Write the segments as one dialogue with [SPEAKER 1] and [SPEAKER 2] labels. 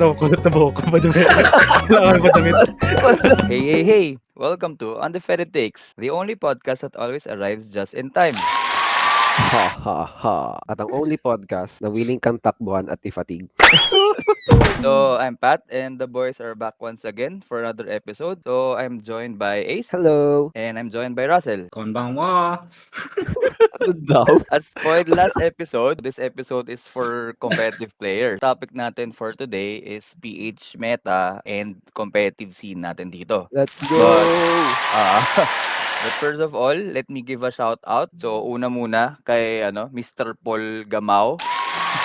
[SPEAKER 1] Ano, kulot na buhok ko. Madumi. Kailangan madumi.
[SPEAKER 2] Hey! Welcome to Undefeated Takes, the only podcast that always arrives just in time.
[SPEAKER 3] Ha ha ha. At ang only podcast na willing kang takbuhan at i-fatigue.
[SPEAKER 2] So, I'm Pat, and the boys are back once again for another episode. So, I'm joined by Ace,
[SPEAKER 3] Hello.
[SPEAKER 2] and I'm joined by Russell.
[SPEAKER 4] Konbanwa.
[SPEAKER 3] Ano daw?
[SPEAKER 2] As for the last episode, this episode is for competitive players. Topic natin for today is PH meta and competitive scene natin dito.
[SPEAKER 3] Let's go.
[SPEAKER 2] Ah, but first of all, let me give a shout out. So, una muna kay Mr. Paul Gamao.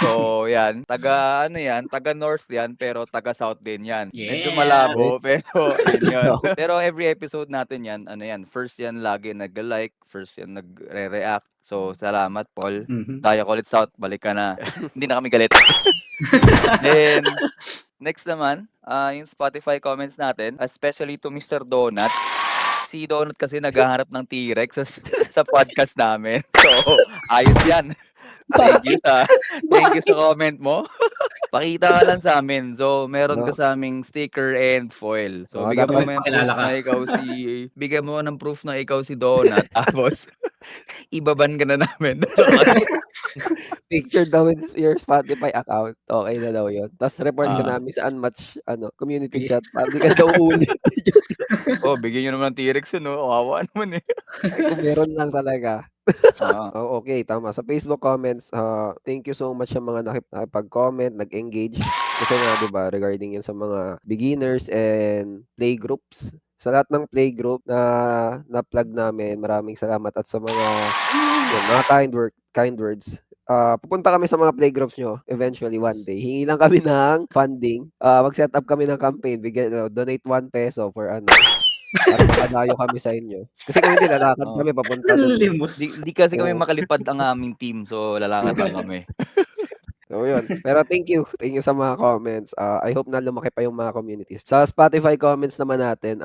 [SPEAKER 2] So, yan. Taga North yan, pero taga South din yan. Medyo
[SPEAKER 4] Yeah.
[SPEAKER 2] malabo, pero yun. Pero every episode natin yan, first yan lagi nag-like, first yan nagre-react. So, salamat, Paul. Tayo ulit South, balik ka na. Hindi na kami galit. Then, next naman, yung Spotify comments natin, especially to Mr. Donut. Si Donut kasi naghahanap ng T-Rex sa podcast namin. So, ayos yan. Thank you sa comment mo. Pakita ka lang sa amin. So, meron ka sa aming sticker and foil. So, bigyan mo ng proof na proof na ikaw si Donut. Tapos, ibaban ka na namin.
[SPEAKER 3] Picture daw with your Spotify account. Okay na daw yun. Tapos report ka namin sa unmatch community chat. Hindi ka daw ulit.
[SPEAKER 2] Bigyan nyo naman ng T-Rex yun. Kawawa naman eh.
[SPEAKER 3] Ay, kung meron lang talaga.
[SPEAKER 2] Oo.
[SPEAKER 3] Okay, tama. Sa Facebook comments, thank you so much sa mga nakipag-comment, nag-engage. Kasi nga, di ba, regarding yun sa mga beginners and playgroups. Sa lahat ng playgroup na plug namin, maraming salamat at sa mga kind words. Pupunta kami sa mga playgroups nyo eventually one day. Hingi lang kami ng funding. Mag-set up kami ng campaign. Donate 1 peso for para makadayo kami sa inyo. Kasi kung hindi, lalakad kami papunta doon.
[SPEAKER 4] Limos.
[SPEAKER 2] Di kasi kami makalipad ang aming team. So, lalakad lang kami.
[SPEAKER 3] So, yun. Pero thank you. Thank you sa mga comments. I hope na lumaki pa yung mga communities. Sa Spotify comments naman natin,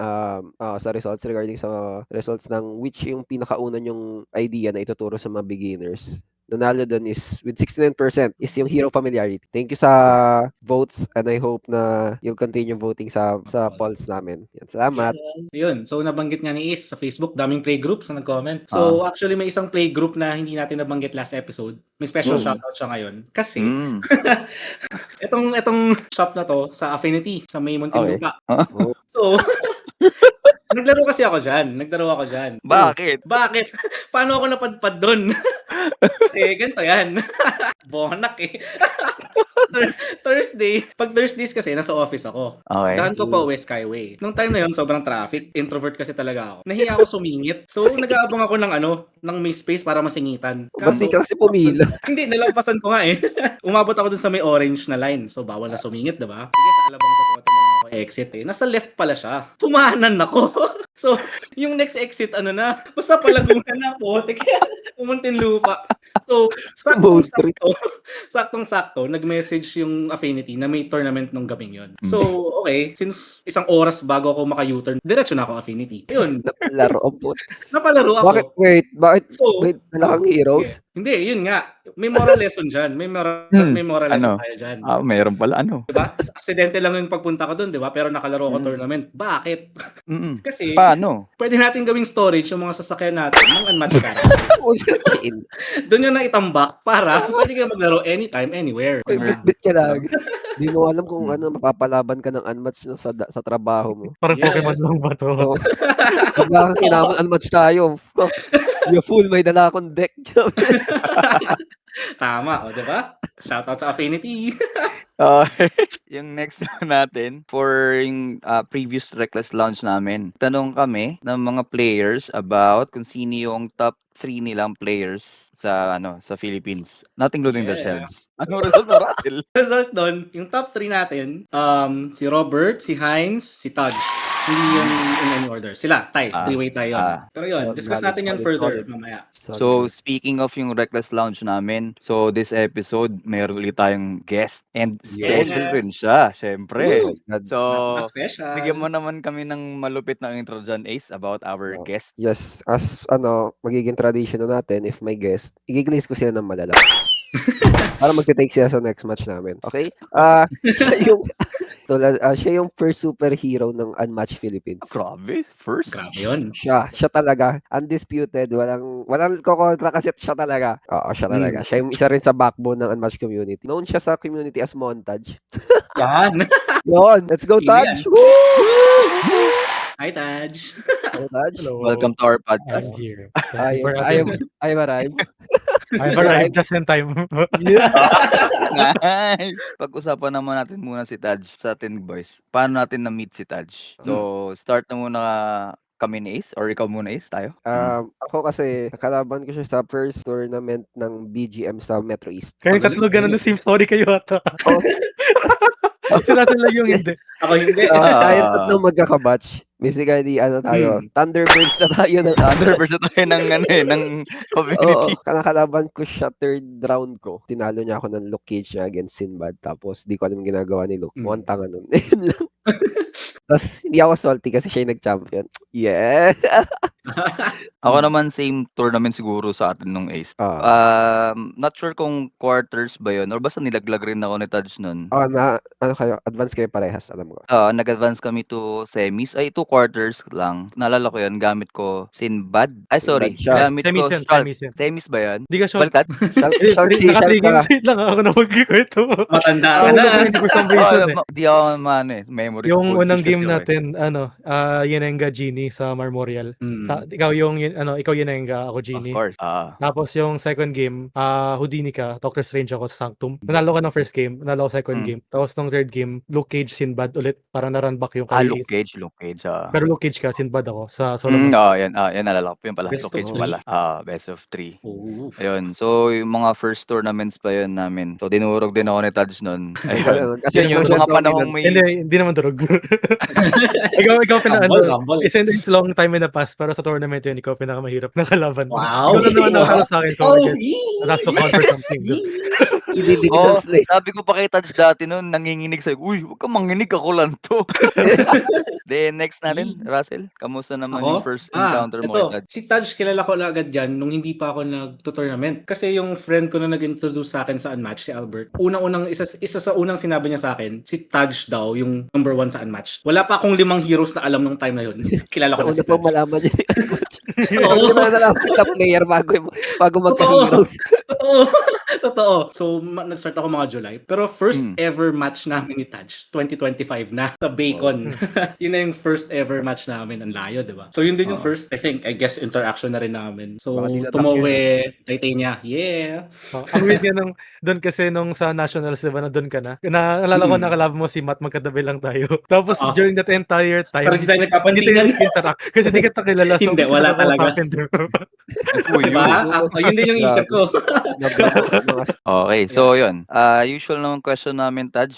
[SPEAKER 3] sa results, regarding sa results ng which yung pinakaunan yung idea na ituturo sa mga beginners. Nanalo doon is with 69% is yung hero familiarity. Thank you sa votes and I hope na you'll continue voting sa polls namin. Yan, salamat.
[SPEAKER 4] Yun. So, nabanggit nga ni Ace sa Facebook, daming playgroups na nag-comment. So, actually, may isang playgroup na hindi natin nabanggit last episode. May special shoutout siya ngayon. Kasi, itong shop na to, sa Affinity, sa may Muntinlupa.
[SPEAKER 2] Okay.
[SPEAKER 4] So, naglaro ako dyan.
[SPEAKER 2] Bakit?
[SPEAKER 4] Paano ako napadpad doon? Kasi ganito yan. Bonak eh. Pag Thursdays kasi, nasa office ako.
[SPEAKER 2] Okay.
[SPEAKER 4] Daan ko pa West Skyway. Nung time na yun, sobrang traffic. Introvert kasi talaga ako. Nahiya ako sumingit. So, nag-aabang ako ng may space para masingitan.
[SPEAKER 3] Ba't di ka kasi pumila?
[SPEAKER 4] Hindi, nalampasan ko nga eh. Umabot ako dun sa may orange na line. So, bawal na sumingit, diba? Sige, sa alabang sa pote na lang ako exit eh. Nasa left pala siya. Tumahanan ako. So, yung next exit, basta palagunan na po. Kaya, Muntinlupa. So, saktong-sakto, nag-message yung Affinity na may tournament nung gabing yun. So, okay, since isang oras bago ako maka-U-turn, diretso na ako Affinity. Ayun. Napalaro ako.
[SPEAKER 3] Bakit?
[SPEAKER 4] So,
[SPEAKER 3] Wait, wala kang heroes?
[SPEAKER 4] Hindi, yun nga. May moral lesson dyan. May moral lesson tayo dyan.
[SPEAKER 2] Meron pala
[SPEAKER 4] Diba? Aksidente lang yung pagpunta ko doon, diba? Pero nakalaro ko tournament. Bakit? Kasi,
[SPEAKER 2] paano?
[SPEAKER 4] Pwede natin gawing storage yung mga sasakyan natin ng unmatched character. Doon yung naitambak para pwede ka maglaro anytime, anywhere.
[SPEAKER 3] Bit ka lang. Di mo alam kung mapapalaban ka ng unmatched na sa trabaho mo.
[SPEAKER 1] Parang Pokemon lang ba to?
[SPEAKER 3] Pagka kailangan unmatched tayo. You're full, may dala akong deck.
[SPEAKER 4] Tama, diba? Shoutout sa Affinity.
[SPEAKER 2] Yung next natin for yung previous Reckless launch namin. Tanong kami ng mga players about kung sino yung top 3 nilang players sa Philippines, not including themselves. Ano result mo, Russell?
[SPEAKER 4] Result doon, yung top 3 natin, si Robert, si Heinz, si Taj. Hindi yun in any order. Sila, three-way tayo. Pero yun, discuss natin yan further mamaya.
[SPEAKER 2] So, speaking of yung Reckless launch namin, so this episode, meron ulit tayong guest and special rin siya, syempre. So, bigyan mo naman kami ng malupit na intro dyan, Ace, about our guest.
[SPEAKER 3] Yes, as magiging tradition na natin, if may guest, i-glaze ko sila ng malala. Para magte-take siya sa next match namin. Okay? Siya yung first superhero ng Unmatched Philippines.
[SPEAKER 2] Grabe, first?
[SPEAKER 4] Grabe yun.
[SPEAKER 3] Siya talaga. Undisputed. Walang kokontra kasi siya talaga. Oo, siya talaga. Siya yung isa rin sa backbone ng Unmatched community. Known siya sa community as Montage.
[SPEAKER 4] Yan.
[SPEAKER 3] Yun. Let's go,
[SPEAKER 4] Sige
[SPEAKER 3] Taj!
[SPEAKER 4] yan.
[SPEAKER 3] Woo!
[SPEAKER 4] Hi, Taj.
[SPEAKER 3] Hello, Taj.
[SPEAKER 1] Hello.
[SPEAKER 2] Welcome to our
[SPEAKER 1] I'm
[SPEAKER 2] podcast.
[SPEAKER 1] here.
[SPEAKER 3] I
[SPEAKER 1] Thank you for
[SPEAKER 3] am
[SPEAKER 1] having me.
[SPEAKER 3] arrived.
[SPEAKER 1] I've arrived just in time.
[SPEAKER 3] Yeah.
[SPEAKER 2] Nice! Pag-usapan naman natin muna si Taj sa atin, boys. Paano natin na-meet si Taj? So, start na muna kami ni Ace or ikaw muna, Ace, tayo?
[SPEAKER 3] Ako kasi, nakalaban ko siya sa first tournament ng BGM sa Metro East.
[SPEAKER 1] Kayong
[SPEAKER 4] Magaling,
[SPEAKER 1] tatlo ganun
[SPEAKER 4] magaling.
[SPEAKER 1] na same story kayo ata.
[SPEAKER 3] Oh.
[SPEAKER 1] Si Russell lang yung hindi.
[SPEAKER 4] Ako hindi.
[SPEAKER 3] Tayong tatlo magkakabatch. Basically, tayo, Thunderbirds na tayo ng
[SPEAKER 2] Thunderbirds na tayo ng community.
[SPEAKER 3] Oo, nakalaban ko siya third round ko. Tinalo niya ako ng Luke Cage niya against Sinbad. Tapos, di ko alam yung ginagawa ni Luke. Mukhang tanga nun. Yun lang. Tapos, hindi ako salty kasi siya yung nag-champion. Yeah!
[SPEAKER 2] Ako naman same tournament siguro sa atin nung Ace. Not sure kung quarters ba yun or basta nilaglag rin ako ni Taj nun.
[SPEAKER 3] Advance kayo parehas, alam ko.
[SPEAKER 2] Nag-advance kami to semis. Ay, 2 quarters lang. Naalala ko yun, gamit ko Sinbad. Ay, sorry.
[SPEAKER 3] Sinbad siya.
[SPEAKER 2] Gamit
[SPEAKER 1] Semis
[SPEAKER 2] ko
[SPEAKER 1] yan,
[SPEAKER 2] Shalt.
[SPEAKER 1] semis yan.
[SPEAKER 2] Semis ba yun?
[SPEAKER 1] Di ka short.
[SPEAKER 2] Balikat?
[SPEAKER 1] Naka-3 games lang ako na mag-kwento.
[SPEAKER 4] Matanda ka
[SPEAKER 1] Ako
[SPEAKER 4] na.
[SPEAKER 1] hindi for some reason eh.
[SPEAKER 2] Di ako memory ko.
[SPEAKER 1] Yung
[SPEAKER 2] goldfish
[SPEAKER 1] unang
[SPEAKER 2] kasi
[SPEAKER 1] game
[SPEAKER 2] ako eh.
[SPEAKER 1] natin, Yenenga Genie sa Marmorial. Ikaw ikaw Yenenga, ako
[SPEAKER 2] Of
[SPEAKER 1] Genie.
[SPEAKER 2] course.
[SPEAKER 1] Tapos yung second game, Houdini ka, Doctor Strange ako sa Sanctum. Nanalo ka ng first game, nanalo ko second game. Tapos nung third game, Luke Cage, Sinbad ulit, para na-run back yung kay
[SPEAKER 2] Luke Cage.
[SPEAKER 1] Pero Luke Cage ka, Sinbad ako sa solo
[SPEAKER 2] Yan nalala ko. Yun pala.
[SPEAKER 4] Best
[SPEAKER 2] Luke
[SPEAKER 4] of
[SPEAKER 2] Cage
[SPEAKER 4] three.
[SPEAKER 2] pala. Best of 3.
[SPEAKER 4] Oo.
[SPEAKER 2] Ayun. So, yung mga first tournaments pa yun namin. So, dinurog din ako ni Taj nun. Ayun.
[SPEAKER 3] Kasi
[SPEAKER 2] Yun yung
[SPEAKER 3] naman siya
[SPEAKER 2] mga panahong may...
[SPEAKER 1] Hindi naman durog. ikaw
[SPEAKER 4] Humble.
[SPEAKER 1] it's long time in the past, pero sa tournament yun, ikaw pinakamahirap na kalaban.
[SPEAKER 4] Wow.
[SPEAKER 1] Ikaw lang naman nakatalo sa akin, so I guess
[SPEAKER 4] Oh,
[SPEAKER 1] that's to counter something.
[SPEAKER 3] Digital slate.
[SPEAKER 2] Sabi ko pa kay Taj dati nun, nanginginig sa'yo, uy, huwag kang manginig, ako lang to. Then, next natin, Russell, kamusta naman yung first encounter mo kay Taj?
[SPEAKER 4] Si Taj, kilala ko na agad yan nung hindi pa ako nag-tournament. Kasi yung friend ko na nag-introduce sa akin sa Unmatched, si Albert, isa sa unang sinabi niya sa akin, si Taj daw, yung number 1 sa Unmatched. Wala pa akong 5 heroes na alam nung time na yun. Kilala ko na si
[SPEAKER 3] Una pa
[SPEAKER 4] Taj.
[SPEAKER 3] malaman niya yung match.
[SPEAKER 4] Oo.
[SPEAKER 3] Hindi na nalaman yung top player bago magka-heroes.
[SPEAKER 4] Totoo. So, nag-start ako mga July. Pero first ever match namin ni Taj, 2025 na, sa Bacon. Yun na yung first ever match namin. Ang layo, di ba? So, yun din yung first, I guess, interaction na rin namin. So,
[SPEAKER 3] Baka di na
[SPEAKER 4] Tumoe, Titania, yeah.
[SPEAKER 1] Ang weird nga doon kasi nung sa Nationals, diba, na doon ka na. Naalala ko nakalaban mo si Matt, magkatabi lang tayo. Tapos during that entire time,
[SPEAKER 4] Pero hindi tayo
[SPEAKER 1] hindi tayo
[SPEAKER 4] nagkapansinan.
[SPEAKER 1] nag-interact kasi di kita kilala. So,
[SPEAKER 4] Hindi, wala talaga.
[SPEAKER 2] Uy,
[SPEAKER 4] Diba? Yun din yung isip ko.
[SPEAKER 2] Okay, so yun. Usual naman question namin, Taj,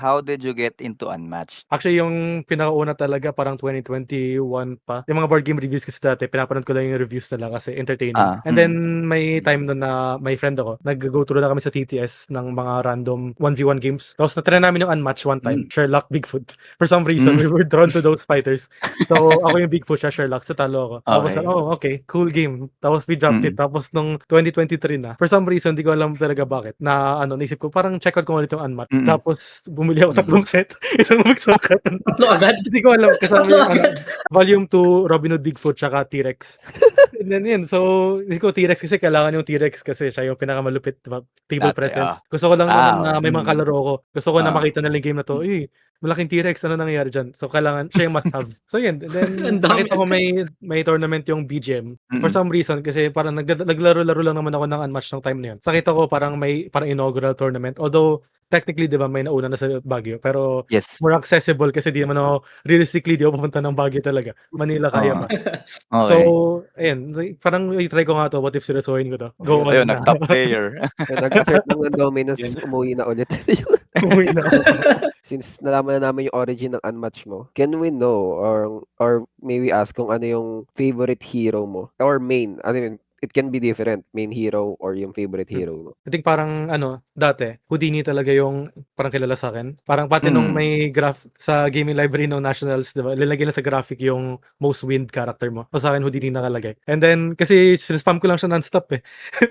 [SPEAKER 2] how did you get into Unmatched?
[SPEAKER 1] Actually, yung pinakauna talaga, parang 2021 pa. Yung mga board game reviews kasi dati, pinapanood ko lang yung reviews na lang kasi entertaining. And then, may time nun na may friend ako, nag-go through na kami sa TTS ng mga random 1v1 games. Tapos natry namin yung Unmatched one time, Sherlock, Bigfoot. For some reason, we were drawn to those fighters. So, ako yung Bigfoot, siya Sherlock, so talo ako. Tapos, okay, cool game. Tapos, we dropped it. Tapos, nung 2023 na, for some reason, di ko alam talaga bakit, na naisip ko, parang check out ko ulit yung Unmatched. Tapos, bumili ako 3 set. Isang magsakat.
[SPEAKER 4] Tatlo agad.
[SPEAKER 1] Hindi ko alam, kasama yung Volume 2, Robin Hood Bigfoot, tsaka T-Rex. And then yun, so, hindi ko T-Rex kasi kailangan yung T-Rex kasi siya yung pinakamalupit, diba? Table
[SPEAKER 2] Dati,
[SPEAKER 1] presence. Gusto ko lang naman na may mga kalaro ko. Gusto ko na makita na lang game na to, malaking T-Rex, ano nangyayari dyan? So, kailangan, siya yung must-have. So, yun. And then, nakita ko may tournament yung BGM. For some reason, kasi parang naglaro-laro lang naman ako ng Unmatched ng time na yun. So, nakita ko parang may parang inaugural tournament. Although, technically, di ba, may nauna na sa Baguio. Pero, more accessible kasi di naman ako, realistically, di ako pupunta ng Baguio talaga. Manila kaya pa.
[SPEAKER 2] Okay.
[SPEAKER 1] So, ayun. Parang i-try ko nga to. What if seryosohin ko to? Go on
[SPEAKER 2] Ayun,
[SPEAKER 1] na.
[SPEAKER 2] nag-top player.
[SPEAKER 3] Nag-assert ng Dominus, umuwi na ulit.
[SPEAKER 1] Umuwi na ako.
[SPEAKER 3] Since nalaman na namin yung origin ng Unmatched mo, can we know or may we ask kung ano yung favorite hero mo or main? Ano yun? it can be different, main hero or yung favorite hero mo.
[SPEAKER 1] I think parang dati, Houdini talaga yung parang kilala sa akin. Parang pati nung
[SPEAKER 2] Mm.
[SPEAKER 1] may graph sa gaming library ng Nationals, 'di ba? Lalagay na sa graphic yung most wind character mo. So sa akin Houdini nakalagay. And then kasi spam ko lang siya non-stop eh.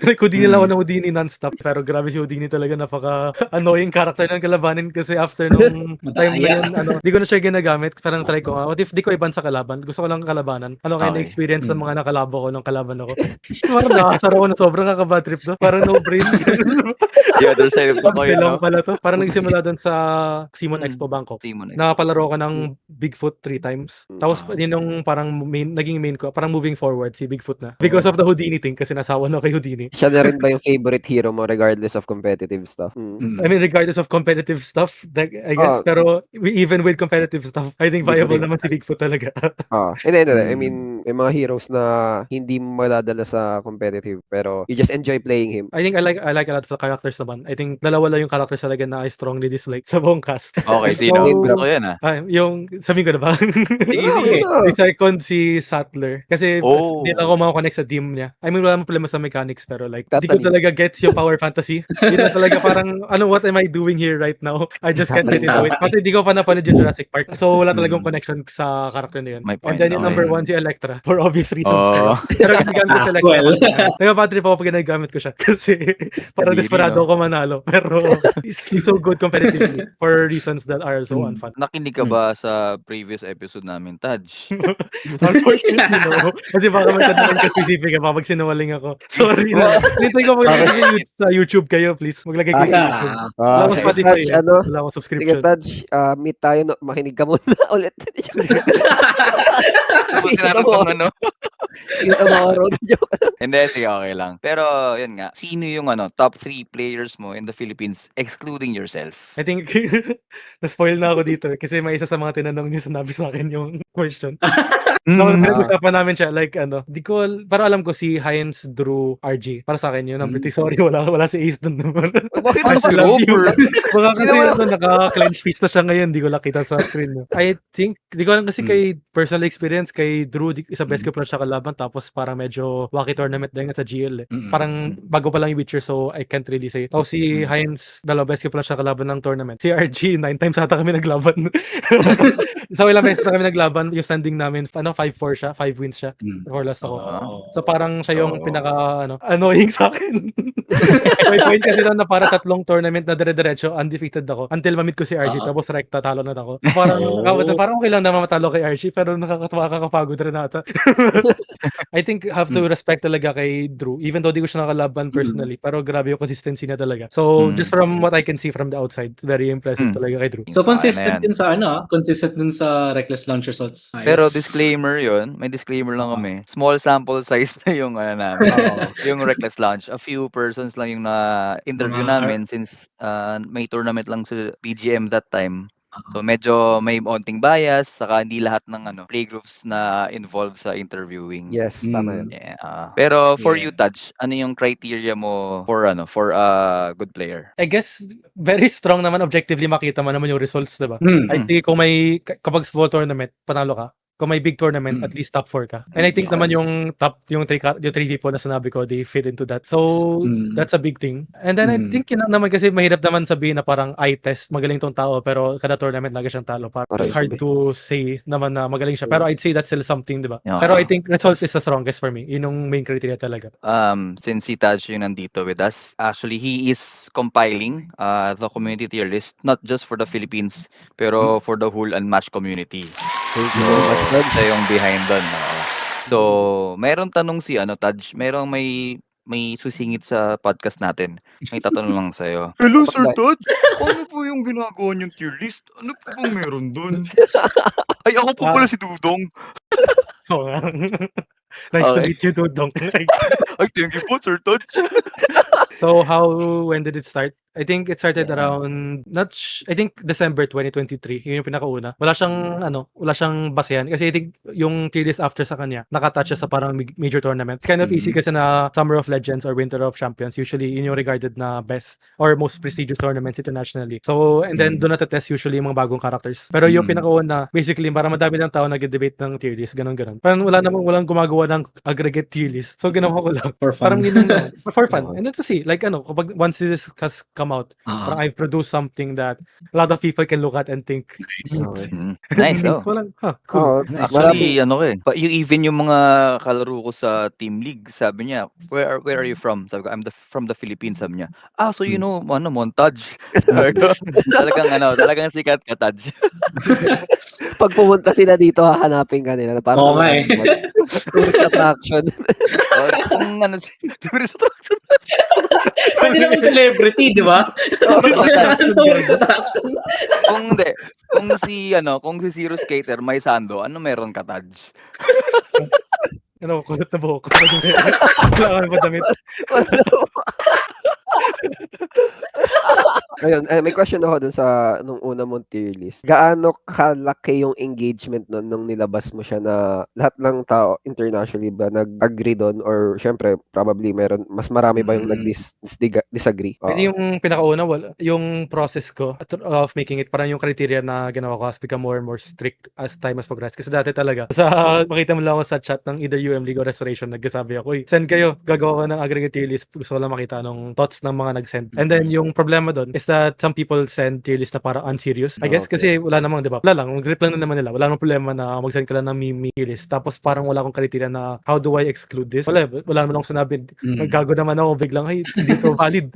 [SPEAKER 1] Like Houdini lang ako ng Houdini non-stop. Pero grabe si Houdini talaga, napaka-annoying character ng kalabanin kasi after nung time na yun, di ko na siya ginagamit. Parang try ko nga, what if di ko iban sa kalaban? Gusto ko lang kalabanan. Ano kaya
[SPEAKER 2] Okay.
[SPEAKER 1] na-experience ng mga nakalabo ko nung kalaban ako? Parang nakakasar ako na sobrang kakabad trip to. Parang no brain.
[SPEAKER 2] The other side of the coin,
[SPEAKER 1] Lang
[SPEAKER 2] no?
[SPEAKER 1] pala to. Parang nagsimula doon sa Simon Expo Bangkok.
[SPEAKER 2] Timon eh.
[SPEAKER 1] Nakapalaro ko ng Bigfoot 3 times. Tapos yun yung parang naging main ko. Parang moving forward si Bigfoot na. Because of the Houdini thing kasi nasawa na kay Houdini.
[SPEAKER 3] Siya na rin ba yung favorite hero mo regardless of competitive stuff?
[SPEAKER 1] I mean, regardless of competitive stuff, I guess, pero even with competitive stuff, I think viable naman si Bigfoot talaga.
[SPEAKER 3] Hindi. I mean, may mga heroes na hindi mo madadala sa competitive pero you just enjoy playing him.
[SPEAKER 1] I think I like a lot of the characters naman. I think dalawa lang yung characters talaga na I strongly dislike sa buong cast.
[SPEAKER 2] Okay, sino?
[SPEAKER 3] So,
[SPEAKER 2] Gusto ko yan ah.
[SPEAKER 1] Yung sabihin ko na ba?
[SPEAKER 3] Sige.
[SPEAKER 1] Si second si Sattler. Kasi hindi lang ako makakonect sa team niya. I mean, wala naman problema sa mechanics pero like, di ko talaga gets yung power fantasy. Yun na talaga parang, what am I doing here right now? I just can't get into it. Kasi di ko pa napanood yung Jurassic Park. So wala talagang connection sa character na yun.
[SPEAKER 2] My
[SPEAKER 1] And
[SPEAKER 2] point,
[SPEAKER 1] then yung
[SPEAKER 2] okay.
[SPEAKER 1] number 1 si Electra for obvious reasons.
[SPEAKER 2] Oh.
[SPEAKER 1] Pero ginagamit ko si Electra.
[SPEAKER 4] Well.
[SPEAKER 1] Nagpa-bad trip ako pag ginagamit ko siya. Kasi parang
[SPEAKER 2] Kadiri,
[SPEAKER 1] desperado
[SPEAKER 2] no?
[SPEAKER 1] ako manalo. Pero he's so good competitively for reasons that are so unfun.
[SPEAKER 2] Nakinig ka ba sa previous episode namin, Taj?
[SPEAKER 1] Unfortunately, no. Kasi baka magtatanong ka specific ka, baka sinungaling ako. Sorry na. Hintay ko maglagay sa YouTube kayo, please. Maglagay kayo sa YouTube. Wala akong Spotify.
[SPEAKER 3] Taj,
[SPEAKER 1] Wala akong
[SPEAKER 3] sige
[SPEAKER 1] subscription.
[SPEAKER 3] Taj, meet tayo, makinig ka muna ulit.
[SPEAKER 2] Tapos sinatotong ano?
[SPEAKER 3] Kita mga road joke.
[SPEAKER 2] Hindi, sige, okay lang. Pero, yun nga, sino yung top 3 players mo in the Philippines excluding yourself?
[SPEAKER 1] I think, na-spoil na ako dito kasi may isa sa mga tinanong niyo sinabi sa akin yung question. Pinag-usapan namin siya, like, di ko, para alam ko si Heinz, Drew, RG. Para sa akin yun, I'm pretty sorry, wala si Ace dun naman.
[SPEAKER 3] Bakit
[SPEAKER 2] Ano
[SPEAKER 3] naman?
[SPEAKER 2] si Robert?
[SPEAKER 1] Baka kasi naka-clench fist na siya ngayon, di ko nakita sa screen. I think, di ko alam kasi kay personal experience, kay Drew, isa best ko pala siya kalaban, tapos parang medyo wacky tournament dahil nga sa GL eh. Parang bago pa lang yung Witcher, so I can't really say. Tapos si Heinz, dalawa best ko pala siya kalaban ng tournament. Si RG, 9 times ata kami naglaban. So ilang beses na kami naglaban, yung standing namin, 5-4 siya, 5 wins siya. Or last ako. So parang siya yung pinaka annoying sa akin. May point kasi doon na para 3 tournament na dire-diretso, undefeated ako. Until ma-meet ko si RG, tapos rekta, talo na ako. So parang okay lang na matalo kay RG, pero nakakatawa, kakapagod rin ata. I think have to respect talaga kay Drew, even though di ko siya nakalaban personally, pero grabe yung consistency niya talaga. So just from what I can see from the outside, it's very impressive talaga kay Drew.
[SPEAKER 4] So consistent din sa consistent din sa Reckless Launch results. Nice.
[SPEAKER 2] Pero disclaimer yun, may disclaimer lang kami. Small sample size na yung namin. Yung Reckless Launch. A few persons lang yung na-interview namin since may tournament lang sa PGM that time. So medyo may onting bias, saka hindi lahat ng playgroups na involved sa interviewing.
[SPEAKER 3] Yes, tama yun.
[SPEAKER 2] Yeah. Pero for you, Taj, ano yung criteria mo for a good player?
[SPEAKER 1] I guess very strong naman, objectively makita mo naman yung results, diba? I think kapag small tournament, panalo ka. Kung may big tournament, at least top 4 ka. And I think naman yung 3 people na sinabi ko, they fit into that. So, that's a big thing. And then I think yun naman kasi mahirap naman sabihin na parang eye test, magaling tong tao, pero kada tournament lagi siyang talo. It's hard to say naman na magaling siya. Pero I'd say that's still something, diba? Pero I think results is the strongest for me. Yun yung main criteria talaga.
[SPEAKER 2] Since si Taj yung nandito with us, actually he is compiling the community tier list, not just for the Philippines, pero for the whole Unmatched community.
[SPEAKER 3] Thank you very much, Taj.
[SPEAKER 2] Siya yung behind doon. So, mayroong tanong si Taj, mayroong may susingit sa podcast natin. May tatanong lang sa'yo.
[SPEAKER 5] Hello, Sir Todd. Ano po yung ginagawa niyong tier list? Ano po bang meron dun? Ay, ako po pala si Dudong.
[SPEAKER 1] Oo nga. Nice to meet you, Dudong.
[SPEAKER 5] Ay, thank you po, Sir Todd.
[SPEAKER 1] So, when did it start? I think it started around I think December 2023, yun yung pinakauna. Wala siyang basehan kasi I think yung tier list after sa kanya, nakatouch siya sa parang major tournament. It's kind of easy kasi na Summer of Legends or Winter of Champions, usually yun yung regarded na best or most prestigious tournaments internationally. So, and then doon natetest usually yung mga bagong characters. Pero yung pinakauna, basically, para madami ng tao nag-debate ng tier list, ganun. Parang walang gumagawa ng aggregate tier list. So, ginawa ko lang.
[SPEAKER 4] For fun.
[SPEAKER 1] Parang yun lang, for fun. And then to see, like kapag once this has come out, parang I've produced something that a lot of people can look at and think,
[SPEAKER 2] Nice, oh.
[SPEAKER 1] Walang, cool.
[SPEAKER 2] Actually, you even yung mga kalaro ko sa Team League, sabi niya, where are you from? Sabi ko, I'm from the Philippines, sabi niya. So you know, montage. Talagang sikat ka, Taj.
[SPEAKER 3] Pag pumunta sila dito, hahanapin ka nila. Parang tourist attraction.
[SPEAKER 2] Tourist attraction.
[SPEAKER 4] Pwede naman celebrity, di ba? Tourist attraction.
[SPEAKER 2] Kung si Zero Skater may sando, ano meron ka, Taj?
[SPEAKER 1] Kulot na buhok ko. Wala ka damit.
[SPEAKER 3] Ayun, may question ako dun sa nung una mong tier list. Gaano kalaki yung engagement nun nung nilabas mo siya na lahat ng tao internationally ba nag-agree doon or syempre probably mas marami ba yung nag-disagree?
[SPEAKER 1] Hindi yung pinakauna, yung process ko of making it, parang yung criteria na ginawa ko has become more and more strict as time has progressed. Kasi dati talaga, makita mo lang ako sa chat ng either UM League or Restoration, nagsasabi ako, send kayo, gagawa ko ng aggregate tier list. Gusto ko lang makita nung thoughts ng mga nag-send. And then yung problema doon is that some people send tier list na para unserious. I guess kasi wala namang, di ba? Wala lang, mag-reply na naman nila. Wala namang problema na mag-send ka lang ng meme tier list. Tapos parang wala akong criteria na how do I exclude this? Wala naman akong sinabi. Gago naman ako, biglang, hindi to valid.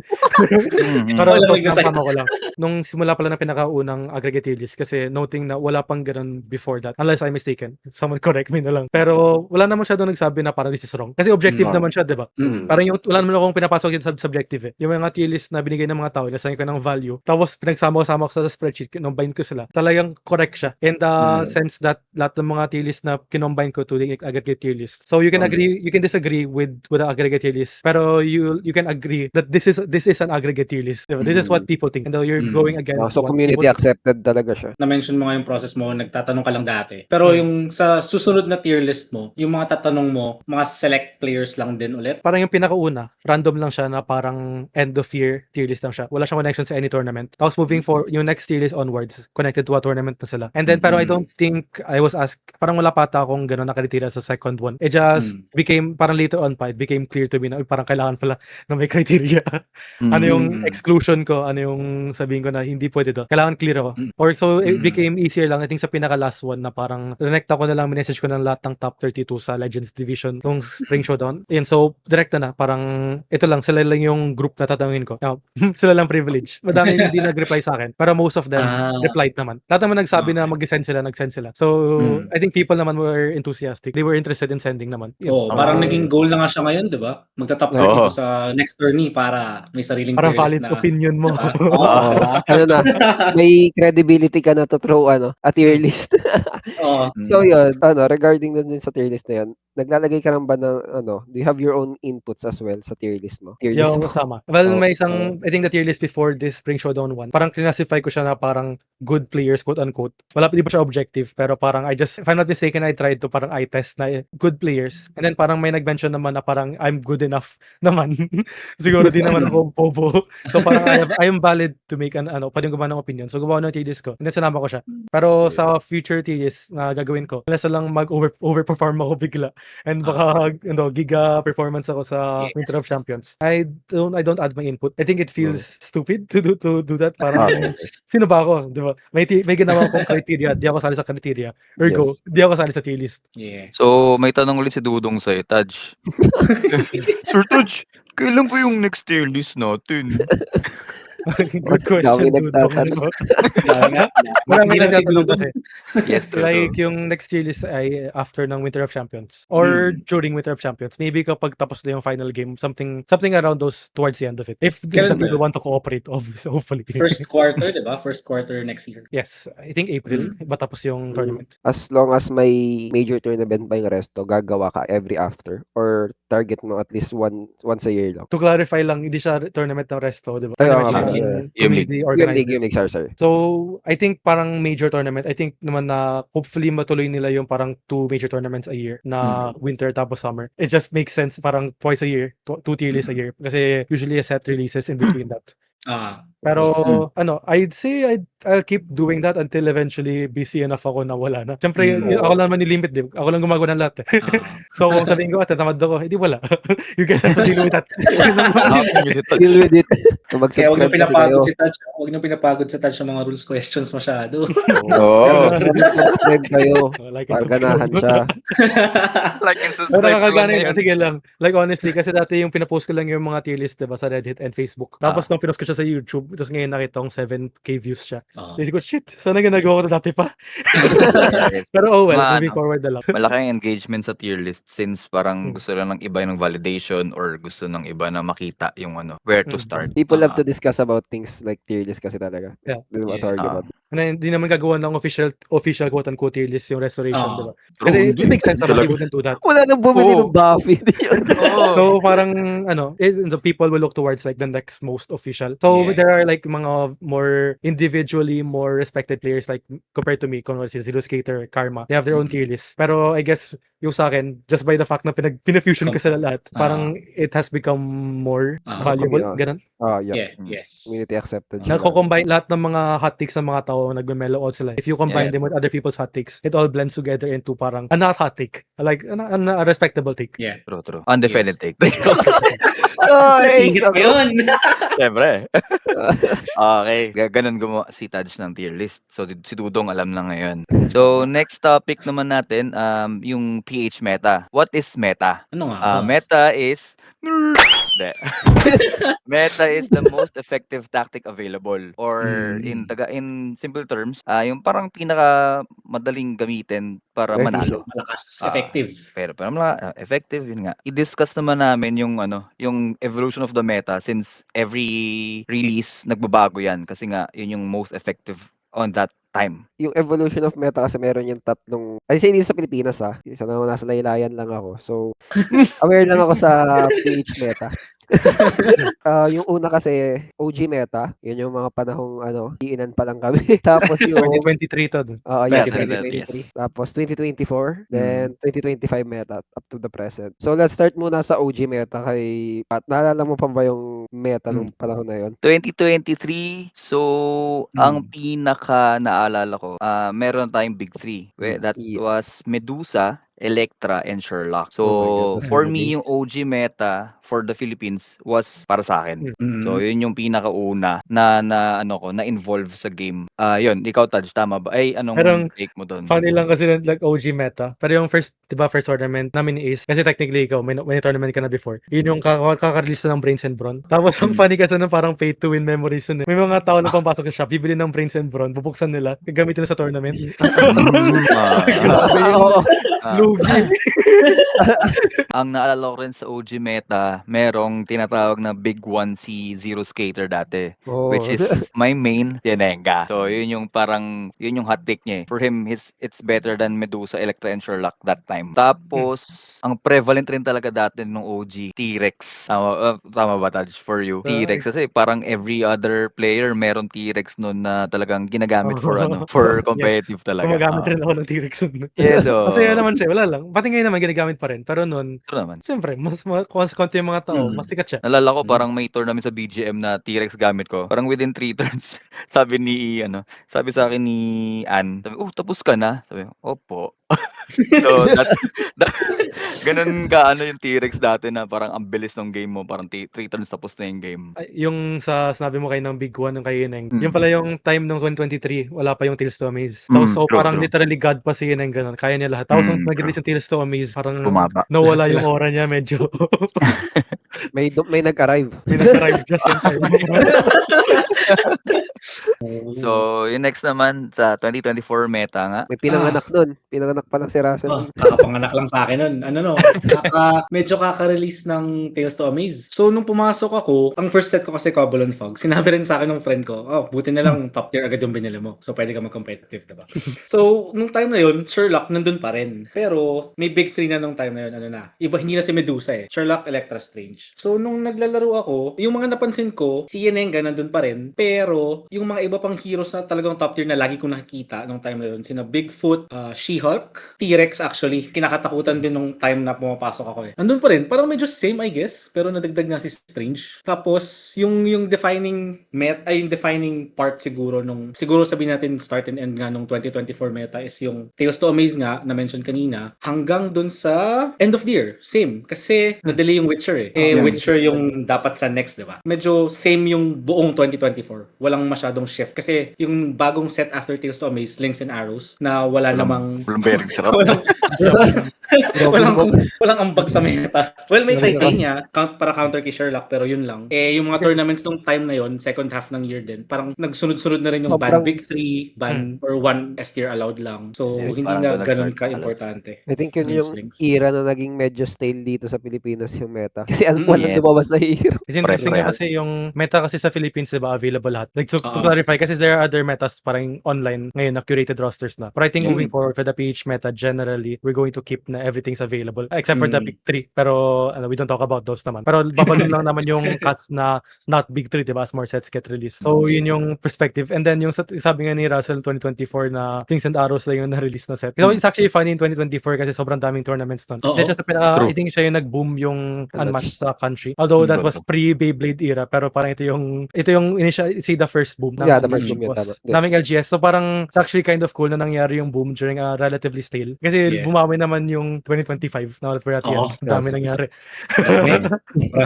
[SPEAKER 1] Pero tama ko lang. Nung simula pala ng pinakaunang aggregate tier list kasi noting na wala pang ganun before that. Unless I'm mistaken. Someone correct me na lang. Pero wala naman siya doon nagsabi na parang this is wrong. Kasi objective naman siya, di ba? Parang wala naman akong pinapasok yung subjective eh. Yung mga tier list na binigay ng mga tao, nasayin ko ng value. Tapos pinagsama ko sa spreadsheet, kinombine ko sila. Talagang correct siya. In the sense that lahat ng mga tier list na kinombine ko to the aggregate tier list. So you can agree, you can disagree with the aggregate tier list. Pero you can agree that this is an aggregate tier list. Diba? This is what people think. And though you're going against
[SPEAKER 3] so community accepted talaga siya.
[SPEAKER 4] Na-mention mo nga yung process mo, nagtatanong ka lang dati. Pero yung sa susunod na tier list mo, yung mga tatanong mo, mga select players lang din ulit?
[SPEAKER 1] Parang yung pinakauna, random lang siya na parang end of year tier list lang siya. Wala siyang connection sa any tournament. Tapos moving for yung next tier list onwards, connected to a tournament na sila. And then pero I don't think I was asked, parang wala pa ata akong gano'n nakriteria sa second one. It just became, parang later on pa, it became clear to me na parang kailangan pala na may criteria. Ano yung exclusion ko, ano yung sabihin ko na hindi pwede to. Kailangan clear ako. Or so it became easier lang. I think sa pinaka last one na parang reconnect ako na lang, message ko ng lahat ng top 32 sa Legends Division nung Spring Showdown. Yan, so direct na parang ito lang, sila lang yung group na tatanungin ko. Sila lang privilege. Madami hindi nag-reply sa akin. Pero most of them replied naman. Lahat naman nagsabi na mag-send sila. So I think people naman were enthusiastic. They were interested in sending naman.
[SPEAKER 4] Parang naging goal na nga siya ngayon, di ba? Magta-top 32 sa next tourney para may sariling
[SPEAKER 1] parang
[SPEAKER 4] tier
[SPEAKER 1] valid
[SPEAKER 4] list na
[SPEAKER 1] opinion mo.
[SPEAKER 3] Ano na, may credibility ka na to throw a tier list. So yun, regarding din sa tier list na yan, naglalagay ka lang ba ng do you have your own inputs as well sa tier list mo?
[SPEAKER 1] Yung kasama. Well, may isang, I think the tier list before this Spring Showdown 1, parang classify ko siya na parang good players, quote unquote. Di pa siya objective, pero parang if I'm not mistaken, I tried to parang eye test na good players. And then parang may nag-mention naman na parang I'm good enough naman. Siguro di naman ako bobo. So parang I am valid to make pwedeng gumawa ng opinion. So gumawa ng tier list ko. And then sinama ko siya. Pero sa future tier list na gagawin ko, unless lang overperform ako bigla. And baka giga performance ako sa Winter of Champions. I don't add my input. I think it feels stupid to do that. Parang sino ba ako, 'di ba? May ginawa akong criteria, di ako sali sa criteria. Ergo, di ako sali sa tier list.
[SPEAKER 4] Yeah.
[SPEAKER 2] So may tanong ulit si Dudong sa'yo, Taj.
[SPEAKER 5] Sir Taj, kailan ba yung next tier list natin?
[SPEAKER 1] Good question, Dudong. Marami nagtatanong kasi.
[SPEAKER 2] Yes,
[SPEAKER 1] Like yung next tier list ay after ng Winter of Champions or during Winter of Champions. Maybe kapag tapos na yung final game, something around those towards the end of it. If the people want to cooperate, hopefully.
[SPEAKER 4] First quarter, di ba? First quarter next year.
[SPEAKER 1] Yes, I think April, matapos yung tournament.
[SPEAKER 3] As long as may major tournament ba yung resto, gagawa ka every after or target mo at least once a year lang?
[SPEAKER 1] To clarify lang, hindi siya tournament ng resto, di ba?
[SPEAKER 3] Ay,
[SPEAKER 1] Tournament
[SPEAKER 3] okay.
[SPEAKER 1] naging
[SPEAKER 2] Yung league.
[SPEAKER 1] community
[SPEAKER 3] Yung
[SPEAKER 1] organizers.
[SPEAKER 3] league, sorry.
[SPEAKER 1] So, I think parang major tournament, I think naman na hopefully matuloy nila yung parang 2 major tournaments a year na winter tapos summer. It just makes sense parang twice a year, 2 tier lists a year. Kasi usually a set releases in between that. Pero I'd say I'll keep doing that until eventually busy enough ako na wala na. Siyempre, ako lang naman ni-limit din. Ako lang gumagawa ng lahat. So, kung sabihin ko, tatamad ako, hindi wala. You guys have to deal with that.
[SPEAKER 3] Deal with it. So,
[SPEAKER 4] Kaya huwag
[SPEAKER 3] mag-subscribe
[SPEAKER 4] niyo
[SPEAKER 3] kasi
[SPEAKER 4] pinapagod
[SPEAKER 3] kayo.
[SPEAKER 4] si Touch. Huwag niyo pinapagod si Touch sa mga rules questions masyado.
[SPEAKER 2] Oo.
[SPEAKER 3] Pero mag-subscribe kayo.
[SPEAKER 1] Like and
[SPEAKER 3] Para ganahan
[SPEAKER 1] subscribe.
[SPEAKER 3] siya.
[SPEAKER 2] Like and
[SPEAKER 1] Pero
[SPEAKER 2] subscribe lang
[SPEAKER 1] nakakagana yun.
[SPEAKER 2] ngayon.
[SPEAKER 1] Sige lang. Like honestly, kasi dati yung pinapost ko lang yung mga tier list, diba, sa Reddit and Facebook. Tapos nung pinost ko siya sa YouTube, tapos ngayon nakita kong 7K views siya. Isip ko, shit, sana ginagawa ko na dati pa.
[SPEAKER 2] Yes.
[SPEAKER 1] Pero oh well,
[SPEAKER 2] Mga
[SPEAKER 1] moving forward na lang.
[SPEAKER 2] Malaking engagement sa tier list since parang gusto lang ng iba ng validation or gusto ng iba na makita yung where to start.
[SPEAKER 3] People love to discuss about things like tier list kasi talaga.
[SPEAKER 1] Yeah.
[SPEAKER 3] Di ba, to argue about.
[SPEAKER 1] Na hindi naman gagawa ng official quote-unquote tier list yung restoration, diba?
[SPEAKER 2] True,
[SPEAKER 1] Kasi
[SPEAKER 2] hindi.
[SPEAKER 1] it makes sense naman,
[SPEAKER 2] Talaga.
[SPEAKER 1] they wouldn't do that.
[SPEAKER 3] Wala nang bumili
[SPEAKER 2] Oo.
[SPEAKER 3] ng Buffy.
[SPEAKER 1] So parang the people will look towards like the next most official. So
[SPEAKER 4] Yeah.
[SPEAKER 1] there are like mga more individually more respected players like compared to me, kung si Zero Skater, Karma, they have their own tier list. Pero I guess yung sa akin, just by the fact na pinafusion ko sila lahat, parang it has become more valuable. Ganun.
[SPEAKER 3] Yeah.
[SPEAKER 4] Yes.
[SPEAKER 3] Community accepted. siya.
[SPEAKER 1] Nako-combine lahat ng mga hot takes ng mga tao, nagme-mellow out sila. If you combine them with other people's hot takes, it all blends together into parang a not hot take, like a respectable take.
[SPEAKER 4] Yeah.
[SPEAKER 2] True. Undefended
[SPEAKER 4] Yes.
[SPEAKER 2] take.
[SPEAKER 4] Singit yun.
[SPEAKER 2] Siyempre. Okay. Ganun gumawa si Taj ng tier list. So, si Dudong alam na ngayon. So, next topic naman natin, yung PH meta. What is meta?
[SPEAKER 4] Ano nga?
[SPEAKER 2] Meta is... Hindi. Meta is the most effective tactic available. Or in simple terms, yung parang pinaka madaling gamitin para manalo.
[SPEAKER 4] Malakas. Effective.
[SPEAKER 2] Pero effective yun nga. I-discuss naman namin yung yung evolution of the meta since every release nagbabago yan kasi nga yun yung most effective on that time.
[SPEAKER 3] Yung evolution of meta kasi meron yung tatlong, ay hindi sa Pilipinas isa na nasa laylayan lang ako. So, aware lang ako sa PH meta. Yung una kasi OG meta, yun yung mga panahong iinan pa lang kami. Tapos yung
[SPEAKER 1] 2023 to.
[SPEAKER 3] yes, 2023.
[SPEAKER 2] 2023.
[SPEAKER 3] Tapos 2024, then 2025 meta up to the present. So let's start muna sa OG meta kay Pat. Naalala mo pa ba yung meta nung panahon na yun?
[SPEAKER 2] 2023, so ang pinaka naalala ko, meron tayong big three. That
[SPEAKER 3] Yes.
[SPEAKER 2] was Medusa, Electra, and Sherlock. So,
[SPEAKER 3] Oh my goodness,
[SPEAKER 2] for
[SPEAKER 3] the
[SPEAKER 2] me,
[SPEAKER 3] base.
[SPEAKER 2] yung OG meta for the Philippines was para sa akin. So, yun yung pinakauna na involve sa game. Yun, ikaw, Taj, tama ba? Ay, anong
[SPEAKER 1] Parang
[SPEAKER 2] take mo doon?
[SPEAKER 1] Funny lang kasi like OG meta. Pero yung first tournament namin ni Ace, kasi technically ikaw, may tournament ka na before. Yun yung kaka-release na ng Brains and Brawn. Tapos ang funny kasi na parang pay to win memories yun eh. May mga tao na pampasok sa shop, bibili ng Brains and Brawn, bubuksan nila, gagamitin na sa tournament.
[SPEAKER 3] Oo.
[SPEAKER 1] Lugi.
[SPEAKER 2] Ang naalala ko rin sa OG meta, merong tinatawag na Big One si Zero Skater dati.
[SPEAKER 3] Oh.
[SPEAKER 2] Which is my main Tienenga. So, yun yung hot take niya eh. For him, it's better than Medusa, Electra, and Sherlock that time. Tapos, ang prevalent rin talaga dati nung OG, T-Rex. Tama ba, Taj, for you? T-Rex. Kasi parang every other player meron T-Rex nun na talagang ginagamit for competitive talaga.
[SPEAKER 1] Gumagamit rin ako ng T-Rex nun.
[SPEAKER 2] Yes, so...
[SPEAKER 1] Masaya naman siya, wala lang. Pati ngayon naman ginagamit pa rin. Pero nun,
[SPEAKER 2] Ito naman.
[SPEAKER 1] siyempre, mas konti yung mga tao, mas sikat siya.
[SPEAKER 2] Nalala ko parang may tournament sa BGM na T-Rex gamit ko. Parang within 3 turns, sabi sa akin ni Ann, sabi, tapos ka na? Sabi, opo. So, ganun yung T-Rex dati na parang ang bilis ng game mo. Parang 3 turns tapos na yung game.
[SPEAKER 1] Yung sa sinabi mo kayo ng Big One, ng kay Yeneng, yung pala yung time ng 2023, wala pa yung Tales to Amaze. So
[SPEAKER 2] True,
[SPEAKER 1] parang
[SPEAKER 2] true.
[SPEAKER 1] literally God pa si Yeneng, ganun. Kaya niya lahat. Tapos nung nag-release yung Tales to Amaze, parang
[SPEAKER 2] Bumaba.
[SPEAKER 1] nawala yung aura niya, medyo
[SPEAKER 3] May nag-arrive.
[SPEAKER 1] may nag-arrive just in time.
[SPEAKER 2] So, yung next naman sa 2024 meta nga.
[SPEAKER 3] May pinanganak nun. Pinanganak pa lang si Russell.
[SPEAKER 4] Oh, kakapanganak lang sa akin nun. Medyo kaka-release ng Tales to Amaze. So, nung pumasok ako, ang first set ko kasi Cobble and Fog, sinabi rin sa akin ng friend ko, buti na lang top tier agad yung binili mo. So, pwede ka mag-competitive, diba? So, nung time na yun, Sherlock nandun pa rin. Pero, may big three na nung time na yun, iba, hindi na si Medusa eh. Sherlock, Electra, Strange. So, nung naglalaro ako, yung mga napansin ko, si Yenenga nandun pa rin. Pero, yung mga iba pang heroes na talagang top tier na lagi kong nakikita nung time na yun, sina Bigfoot, She-Hulk, T-Rex actually, kinakatakutan din nung time na pumapasok ako eh. Nandun pa rin, parang medyo same I guess, pero nadagdag nga si Strange. Tapos, yung defining yung defining part siguro siguro sabihin natin start and end nga nung 2024 meta is yung Tales to Amaze nga, na mention kanina, hanggang dun sa end of the year. Same. Kasi, na-delay yung Witcher eh. Witcher yung dapat sa next, diba? Medyo same yung buong 2024. Walang masyadong shift. Kasi, yung bagong set after Tales to Amaze, Slings and Arrows, na wala namang...
[SPEAKER 2] Walang bearing sarap.
[SPEAKER 4] walang ambag sa meta. Well, may Titania para counter kay Sherlock, pero yun lang. Yung mga tournaments nung time na yun, second half ng year din, parang nagsunod-sunod na rin yung ban Big 3, ban or 1 S tier allowed lang. So,
[SPEAKER 2] Yes,
[SPEAKER 4] hindi
[SPEAKER 2] parang
[SPEAKER 4] na ganun ka-importante.
[SPEAKER 3] I think yun yung
[SPEAKER 4] Slings.
[SPEAKER 3] era na naging medyo stale dito sa Pilipinas yung meta. Kasi walang lumabas na hero.
[SPEAKER 1] It's interesting
[SPEAKER 2] Pre-pre.
[SPEAKER 1] nga kasi yung meta kasi sa Philippines, diba, available lahat. Like, so, to clarify, kasi there are other metas parang online ngayon na curated rosters na. But I think moving forward for the PH meta, generally, we're going to keep na everything's available. Except for the big 3. Pero, we don't talk about those naman. Pero, babalon lang naman yung cuts na not big 3, diba, as more sets get released. So, yun yung perspective. And then, yung sabi nga ni Russell 2024 na Slings and Arrows lang yung na-release na set. So, it's actually funny in 2024 kasi sobrang daming tournaments nun. Kasi siya I think siya yung nag-boom yung Unmatched sa country. Although that was pre-Beyblade era, pero parang ito yung initial, the first boom.
[SPEAKER 3] Yeah, the first boom yun, tama.
[SPEAKER 1] Naming LGS. So parang it's actually kind of cool na nangyari yung boom during a relatively stale. Kasi bumawi naman yung 2025 na for natin. Ang dami nangyari.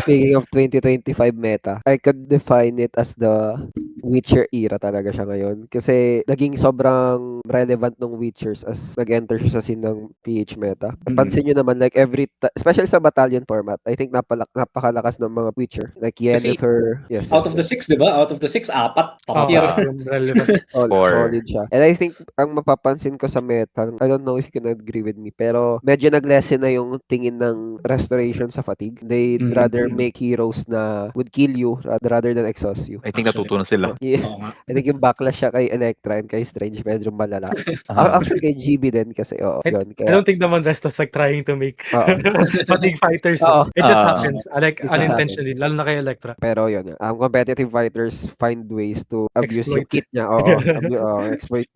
[SPEAKER 3] Speaking of 2025 meta, I could define it as the Witcher era talaga siya ngayon. Kasi naging sobrang relevant ng Witchers as nag-enter siya sa scene ng PH meta. Napansin nyo naman, like especially sa battalion format, I think napakalakas ng mga Witcher. Like Yennefer. Yes,
[SPEAKER 4] out of the 6, diba? Out of the 6, 4. Top tier.
[SPEAKER 3] Solid siya. And I think ang mapapansin ko sa meta, I don't know if you can agree with me, pero medyo nag-lessen na yung tingin ng restoration sa fatigue. They'd rather make heroes na would kill you rather than exhaust you.
[SPEAKER 2] I think natutunan sila.
[SPEAKER 3] Yes. I think yung backlash siya kay Electra and kay Strange medyo malala. Actually kay GB din kasi yun.
[SPEAKER 1] I don't think naman Restos like trying to make fatigue fighters. It just happens. Like unintentionally, lalo na kay Electra.
[SPEAKER 3] Pero yun, competitive fighters find ways to abuse yung kit niya.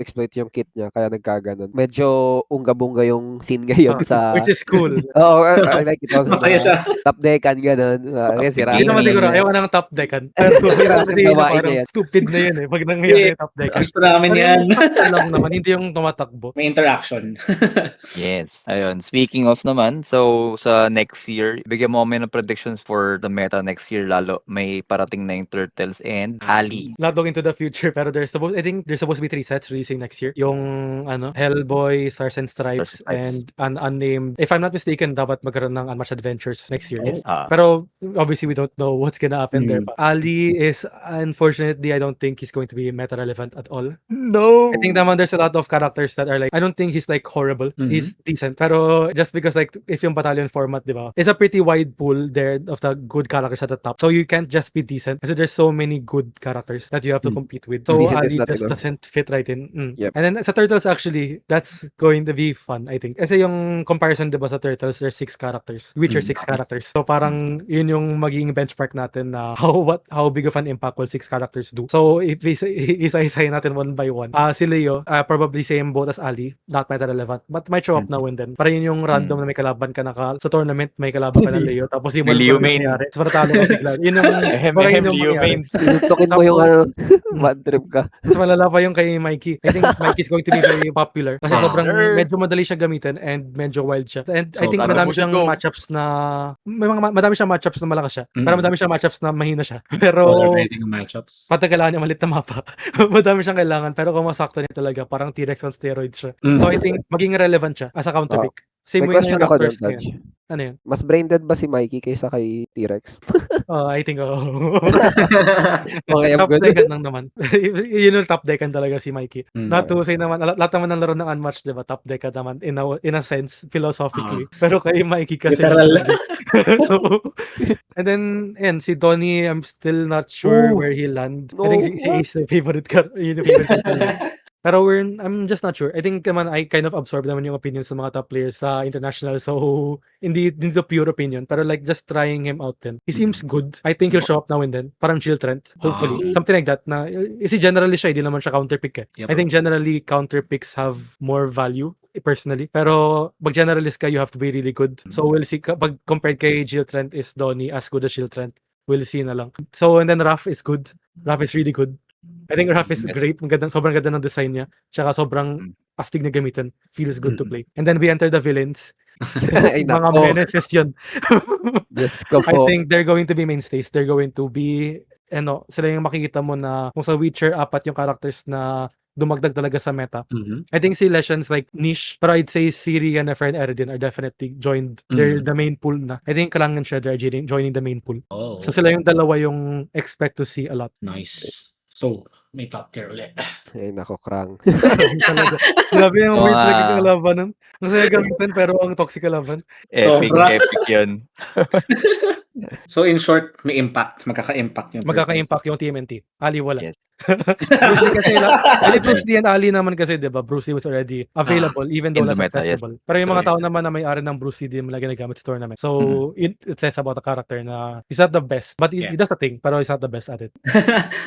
[SPEAKER 3] Exploit yung kit niya kaya nagkaganon. Medyo unga-bunga yung scene ngayon sa
[SPEAKER 1] which is cool.
[SPEAKER 3] I like it also.
[SPEAKER 4] Masaya siya.
[SPEAKER 3] Top deckan ganon.
[SPEAKER 1] Hindi naman siguro ayaw ng top deckan. Pero stupid na yun eh pag nangyayari top deckan.
[SPEAKER 4] Gusto namin yan.
[SPEAKER 1] Lang naman, hindi yung tumatakbo.
[SPEAKER 4] May interaction.
[SPEAKER 2] Yes. Ayun. Speaking of naman, so sa next year, bigyan mo kami ng predictions for the meta next year lalo. May parating na yung Turtles and Ali.
[SPEAKER 1] Not looking into the future, pero I think there's supposed to be 3 sets releasing next year. Yung Hellboy, Stars and Stripes, and an unnamed. If I'm not mistaken, dapat magkaroon ng Unmatched Adventures next year. Pero obviously we don't know what's gonna happen there. Ali is unfortunately, I don't think he's going to be meta relevant at all.
[SPEAKER 5] No.
[SPEAKER 1] I think naman there's a lot of characters that are like, I don't think he's like horrible. He's decent. Pero just because like if yung battalion format, diba, it's a pretty wide pool there of the good characters at the top. So you can't just be decent kasi there's so many good characters that you have to compete with. So Ali just doesn't fit right in.
[SPEAKER 3] Yep.
[SPEAKER 1] And then sa Turtles actually, that's going to be fun, I think. Kasi yung comparison, diba, sa Turtles, there's 6 characters. Witcher 6 characters. So parang yun yung magiging benchmark natin na how big of an impact will 6 characters do. So if isa-isahin natin one by one. Si Leo, probably same boat as Ali, not meta relevant, but might show up now and then. Para yun yung random na may kalaban ka sa tournament, may kalaban ka ng Leo, tapos yung
[SPEAKER 2] Leo main.
[SPEAKER 1] Tapos matalo ka bigla. Yun yung
[SPEAKER 2] Leo main.
[SPEAKER 3] Sinutukin mo yung bad trip ka.
[SPEAKER 1] Tapos malala pa yung kay Mikey. I think Mikey is going to be very popular. Kasi sobrang medyo madali siya gamitin and medyo wild siya. And I think madami siyang matchups na madami siyang matchups na malakas siya. Pero madami siyang matchups na mahina siya. Pero
[SPEAKER 4] matchups.
[SPEAKER 1] patagalan niya malit na mapa. Madami siyang kailangan. Pero kung masakto niya talaga, parang T-Rex on steroids siya. So I think maging relevant siya as a counter pick. Same
[SPEAKER 3] May
[SPEAKER 1] way
[SPEAKER 3] question
[SPEAKER 1] na
[SPEAKER 3] ako
[SPEAKER 1] first
[SPEAKER 3] dun,
[SPEAKER 1] ngayon. Ano yun?
[SPEAKER 3] Mas brain dead ba si Mikey kaysa kay T-Rex?
[SPEAKER 1] I think,
[SPEAKER 3] Okay, I'm
[SPEAKER 1] top
[SPEAKER 3] good.
[SPEAKER 1] deckan lang naman. Yun yung top deckan talaga si Mikey.
[SPEAKER 4] Mm.
[SPEAKER 1] Not to say naman, lahat naman ng laro ng Unmatched, diba? Top deckan naman in a sense, philosophically. Pero kay Mikey kasi
[SPEAKER 4] Literal.
[SPEAKER 1] so, and then, and si Donnie, I'm still not sure
[SPEAKER 3] Ooh.
[SPEAKER 1] where he land.
[SPEAKER 3] No,
[SPEAKER 1] I think si Ace yung favorite yun yung favorite ko talaga. Pero I'm just not sure. I think naman I kind of absorb naman yung opinions ng mga top players sa international. So, hindi to pure opinion. Pero like just trying him out then. He seems good. I think he'll show up now and then. Parang chill Trent. Hopefully. Something like that. Na, si generally siya, hindi naman siya counter pick eh.
[SPEAKER 4] Yep.
[SPEAKER 1] I think generally counter picks have more value personally. Pero pag generalist ka, you have to be really good. So we'll see. Pag compared kay Jill Trent, is Donnie as good as Jill Trent? We'll see na lang. So and then Raph is good. Raph is really good. I think Raph is
[SPEAKER 2] Yes.
[SPEAKER 1] great. Sobrang ganda ng design niya. Tsaka sobrang astig na gamitin. Feels good to
[SPEAKER 4] Mm.
[SPEAKER 1] play. And then we enter the villains.
[SPEAKER 3] Ay,
[SPEAKER 1] Mga
[SPEAKER 3] nako.
[SPEAKER 1] menaces yun.
[SPEAKER 3] Diyos ko
[SPEAKER 1] I
[SPEAKER 3] po.
[SPEAKER 1] think they're going to be mainstays. They're going to be, sila yung makikita mo na kung sa Witcher, 4 yung characters na dumagdag talaga sa meta.
[SPEAKER 4] Mhm.
[SPEAKER 1] I think si Legends like niche, pero I'd say Siri, Yennefer, and Eredin are definitely joined. They're the main pool na. I think Kalang and Shredder are joining the main pool.
[SPEAKER 4] Oh,
[SPEAKER 1] So sila yung dalawa yung expect to see a lot.
[SPEAKER 4] nice. So, may top tier ulit.
[SPEAKER 3] Ay, nako, Krang.
[SPEAKER 1] Talaga. Grabe yung weird
[SPEAKER 2] Mga-
[SPEAKER 1] talaga yung labanan. Ang saya gamitin pero ang toxic ka laban.
[SPEAKER 4] Sobra.
[SPEAKER 2] Epic yun.
[SPEAKER 4] So, in short, may impact. Magkaka-impact yung
[SPEAKER 1] Magkaka-impact yung TMNT. Ali wala.
[SPEAKER 2] Yes.
[SPEAKER 1] Bruce Lee kasi Bruce Lee and Ali naman kasi 'di ba? Bruce Lee was already available even though
[SPEAKER 2] In the
[SPEAKER 1] less
[SPEAKER 2] meta, yes.
[SPEAKER 1] accessible. Pero yung mga
[SPEAKER 2] Correct.
[SPEAKER 1] tao naman na may-ari ng Bruce Lee, di mo lang ginagamit sa tournament. So, it says about the character na he's not the best, but he does the thing, pero he's not the best at it.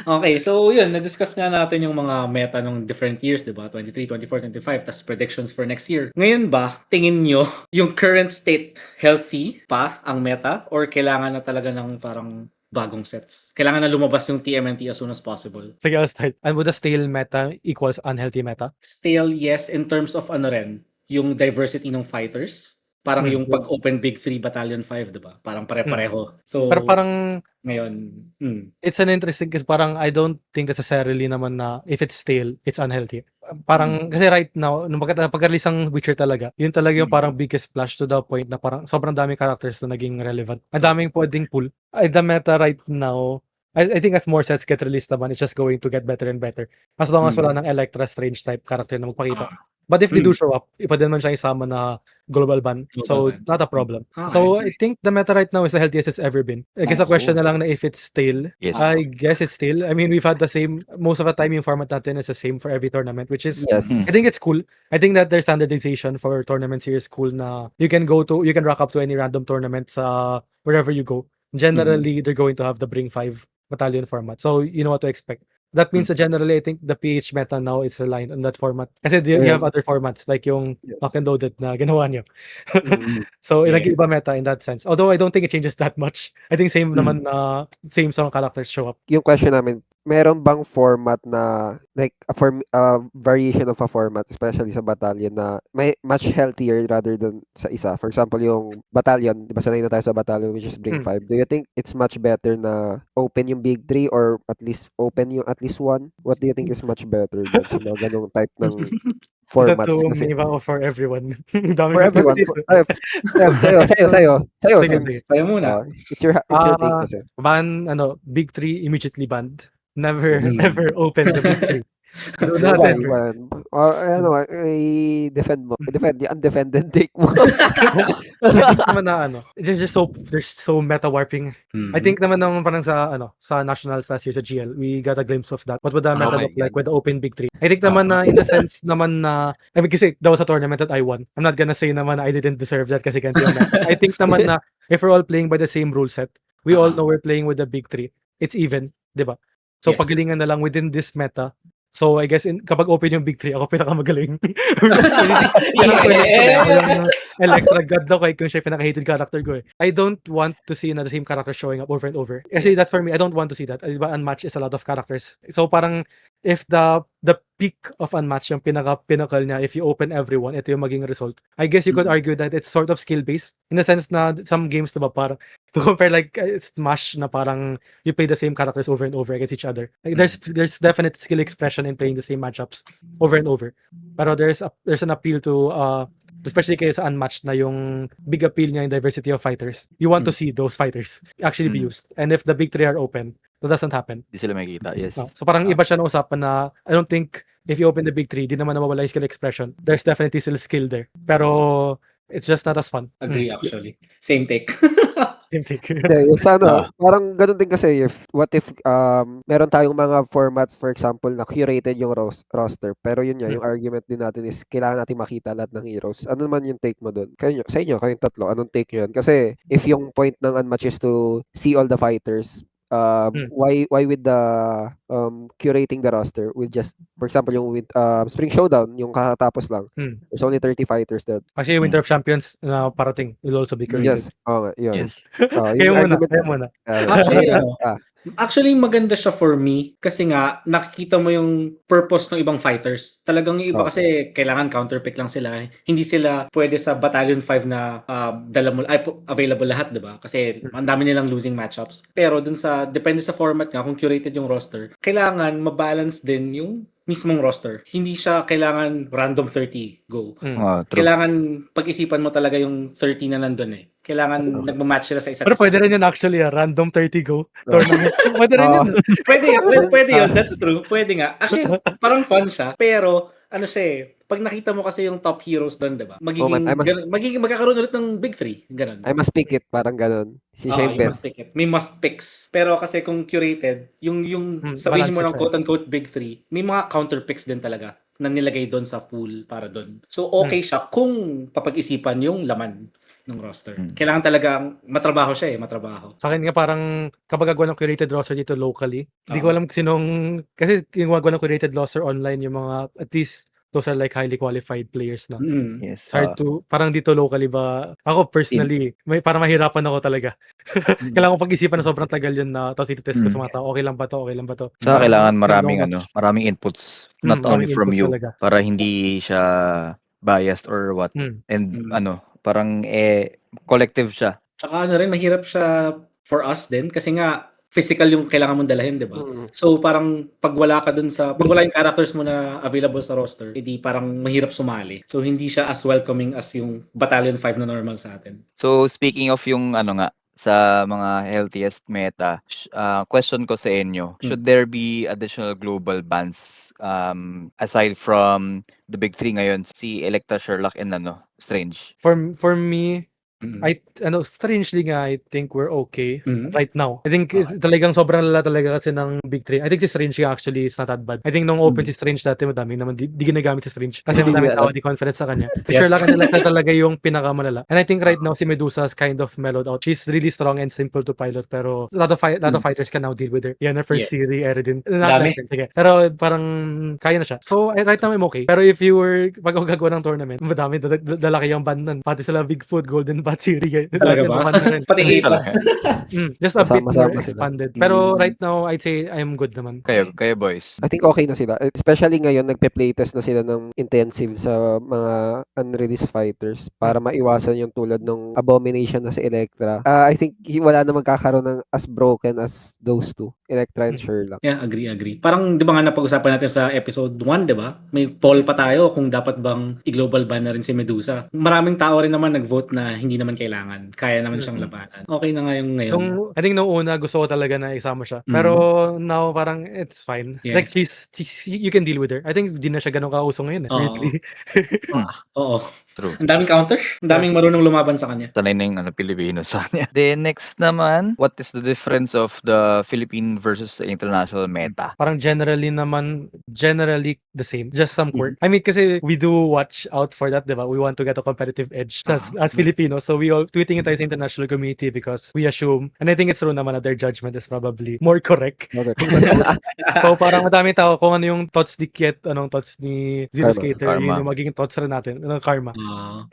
[SPEAKER 4] Okay, so yun, na-discuss nga natin yung mga meta ng different years, di ba? 23, 24, 25, tas predictions for next year. Ngayon ba, tingin nyo, yung current state healthy pa ang meta or kailangan na talaga ng parang bagong sets? Kailangan na lumabas yung TMNT as soon as possible.
[SPEAKER 1] Sige, I'll start. And would a stale meta equals unhealthy meta?
[SPEAKER 4] Stale, yes, in terms of ano rin, yung diversity ng fighters. Parang yung pag-open Big 3 Battalion 5, di ba? Parang pare-pareho. So,
[SPEAKER 1] Pero parang
[SPEAKER 4] ngayon,
[SPEAKER 1] it's an interesting kasi parang I don't think necessarily naman na if it's stale, it's unhealthy. Parang kasi right now, nung pag-release ang Witcher talaga, yun talaga yung parang biggest splash to the point na parang sobrang daming characters na naging relevant. Ang daming pwedeng pull. The meta right now, I think as more sets get released naman, it's just going to get better and better. As long as wala ng Electra Strange type character na magpakita. But if they do show up, pwede naman siya isama na global ban. So it's not a problem. So I think the meta right now is the healthiest it's ever been. I guess the question na lang na if it's stale.
[SPEAKER 2] Yes.
[SPEAKER 1] I guess it's stale. I mean, we've had the same, most of the time yung format natin is the same for every tournament, which is,
[SPEAKER 3] Yes.
[SPEAKER 1] I think it's cool. I think that their standardization for tournament series cool na you can rock up to any random tournament sa wherever you go. Generally, they're going to have the Bring 5 battalion format. So you know what to expect. That means that generally, I think the PH meta now is reliant on that format. Kasi you have other formats like yung Lock and Loaded na ginawa nyo. So, nag-iba meta in that sense. Although I don't think it changes that much. I think same naman na same song characters show up.
[SPEAKER 3] Yung question namin, meron bang format na like a variation of a format, especially sa battalion, na may much healthier rather than sa isa? For example, yung battalion, di ba sanay na tayo sa battalion which is Bring 5. Do you think it's much better na open yung Big 3 or at least open yung at least one? What do you think is much better dun sa mga ganong type ng formats?
[SPEAKER 1] Is that too
[SPEAKER 3] Kasi
[SPEAKER 1] many ba o for everyone? Dami
[SPEAKER 3] for
[SPEAKER 1] ko
[SPEAKER 3] everyone.
[SPEAKER 1] dito.
[SPEAKER 3] Sa'yo.
[SPEAKER 1] Sige,
[SPEAKER 3] Since,
[SPEAKER 1] sige.
[SPEAKER 4] tayo muna.
[SPEAKER 3] it's your take kasi.
[SPEAKER 1] Ban, Big 3 immediately banned. Never open the Big 3. Do not
[SPEAKER 3] Why?
[SPEAKER 1] enter.
[SPEAKER 3] I-defend mo. I-defend yung undefended take mo.
[SPEAKER 1] I think naman na it's just there's so meta warping. I think naman parang sa nationals last year sa GL, we got a glimpse of that. What would the meta look like with the open Big 3? I think naman na in the sense naman na, I mean kasi that was a tournament that I won. I'm not gonna say naman na I didn't deserve that kasi ganito yung meta. I think naman na if we're all playing by the same rule set, we all know we're playing with the Big 3. It's even, di ba? So
[SPEAKER 4] Yes.
[SPEAKER 1] pagalingan na lang within this meta. So I guess kapag open yung Big 3, ako pinakamagaling. Ako yung Electra God daw kung siya yung pinaka-hated character ko eh. I don't want to see the same character showing up over and over. Kasi that's for me, I don't want to see that. Diba, Unmatched is a lot of characters. So parang if the peak of Unmatched, yung pinaka-pinnacle niya, if you open everyone, ito yung maging result. I guess you could argue that it's sort of skill-based. In the sense na some games, diba, parang to compare like Smash na parang you play the same characters over and over against each other. Like, there's definite skill expression in playing the same matchups over and over. Pero there's an appeal to especially kaya sa unmatched na yung big appeal niya yung diversity of fighters. You want to see those fighters actually be used. And if the big three are open, that doesn't happen.
[SPEAKER 2] Di sila makikita. Yes.
[SPEAKER 1] So parang iba siya na usapan na I don't think if you open the big three, di naman nawawala yung skill expression. There's definitely still skill there. Pero it's just not as fun.
[SPEAKER 4] Agree actually. Same take.
[SPEAKER 1] Same thing.
[SPEAKER 3] Hindi, parang ganun din kasi what if meron tayong mga formats, for example, na curated yung roster, pero yun nga, yung argument din natin is kailangan natin makita lahat ng heroes. Ano naman yung take mo dun? Sa inyo, kayong tatlo, anong take yun? Kasi if yung point ng Unmatch is to see all the fighters, why with the curating the roster with just, for example, yung with Spring Showdown, yung kakatapos lang, there's only 30 fighters there.
[SPEAKER 1] Actually, Winter of Champions na parating will also be curated.
[SPEAKER 3] Yes, yun.
[SPEAKER 2] Yes.
[SPEAKER 1] Kayo muna.
[SPEAKER 4] Actually, maganda siya for me kasi nga nakikita mo yung purpose ng ibang fighters. Talagang yung iba kasi kailangan counterpick lang sila. Hindi sila pwede sa Battalion 5 na available lahat, 'di ba? Kasi ang dami nilang losing matchups. Pero dun sa depende sa format nga kung curated yung roster, kailangan mabalance din yung mismong roster. Hindi siya kailangan random 30 go.
[SPEAKER 2] True.
[SPEAKER 4] Kailangan pag-isipan mo talaga yung 30 na nandun eh. Kailangan nagma-match sila sa isa't
[SPEAKER 1] Pero
[SPEAKER 4] isa.
[SPEAKER 1] pwede rin yun actually, random 30 go tournament. Pwede rin yun.
[SPEAKER 4] Pwede yun, that's true. Pwede nga. Actually, parang fun siya. Pero, ano siya eh, pag nakita mo kasi yung top heroes doon, diba? Magkakaroon ulit ng big three. Ganun.
[SPEAKER 3] I must pick it, parang ganun. Siya yung best.
[SPEAKER 4] May must picks. Pero kasi kung curated, yung sabihin mo ng quote-unquote big three, may mga counter picks din talaga na nilagay doon sa pool para doon. So, okay siya kung papag-isipan yung laman ng roster. Kailangan talaga matrabaho siya matrabaho.
[SPEAKER 1] Sa akin nga parang kapag gagawa ng curated roster dito locally, hindi ko alam kasi yung gagawa ng curated roster online yung mga at least those are like highly qualified players na.
[SPEAKER 2] Yes.
[SPEAKER 1] It's hard to, parang dito locally ba, ako personally, parang mahirapan ako talaga. Kailangan ko pag-isipan na sobrang tagal yun na tapos ititest ko sa mga tao, okay lang ba to?
[SPEAKER 2] So, kailangan maraming inputs, not only from you, talaga. Para hindi siya biased or what. And parang collective siya.
[SPEAKER 4] Tsaka mahirap siya for us din kasi nga physical yung kailangan mong dalahin, di ba? So parang pag wala yung characters mo na available sa roster, hindi parang mahirap sumali. So hindi siya as welcoming as yung Battalion 5 na normal sa atin.
[SPEAKER 2] So speaking of yung sa mga healthiest meta, question ko sa inyo, should there be additional global bans aside from the big three ngayon, si Electra, Sherlock, and Strange?
[SPEAKER 1] For me, strangely nga, I think we're okay right now. I think talagang sobrang lala talaga kasi ng Big 3. I think si Strange nga actually is not that bad. I think nung open si Strange dati, madami naman di ginagamit si Strange. Kasi madami tao di confidence sa kanya. Si Sherlock and Electra talaga yung pinakamalala. And I think right now si Medusa is kind of mellowed out. She's really strong and simple to pilot, pero a lot of fighters can now deal with her. Yan, her first series, Eredin. Sige. Pero parang kaya na siya. So right now I'm okay. Pero if you were pag ako gagawa ng tournament, madami dalaki yung band nun. Pati sila Bigfoot, Golden Bat series.
[SPEAKER 4] Talaga ba? Pati A+.
[SPEAKER 1] Just a bit more expanded. Pero right now, I'd say I'm good naman.
[SPEAKER 2] Kayo boys.
[SPEAKER 3] I think okay na sila. Especially ngayon, nagpe-playtest na sila ng intensive sa mga unreleased fighters para maiwasan yung tulad ng abomination na si Electra. I think wala na magkakaroon ng as broken as those two, Electra and Sherlock.
[SPEAKER 4] Yeah, agree. Parang di ba nga napag-usapan natin sa episode 1, di ba? May poll pa tayo kung dapat bang i-global ban na rin si Medusa. Maraming tao rin naman nag-vote na hindi naman kailangan. Kaya naman siyang labanan. Okay na nga yung ngayon.
[SPEAKER 1] I think nung una, gusto ko talaga na isama siya. Pero now, parang it's fine.
[SPEAKER 4] Yes.
[SPEAKER 1] Like, you can deal with her. I think di na siya ganun kausong ngayon. Weirdly.
[SPEAKER 4] Oo.
[SPEAKER 2] True.
[SPEAKER 4] Ang daming counters. Ang daming marunong lumaban sa kanya.
[SPEAKER 2] Sanay na yung Pilipino sa kanya. Then next naman, what is the difference of the Philippine versus the international meta?
[SPEAKER 1] Parang generally the same. Just some quirk. I mean, kasi we do watch out for that, diba? We want to get a competitive edge as Filipinos. So we all tweeting tayo sa international community because we assume, and I think it's true naman na their judgment is probably more correct. So parang madaming tao kung ano yung thoughts ni Kiet, anong thoughts ni Zero Skater, yun yung magiging thoughts rin natin, Karma.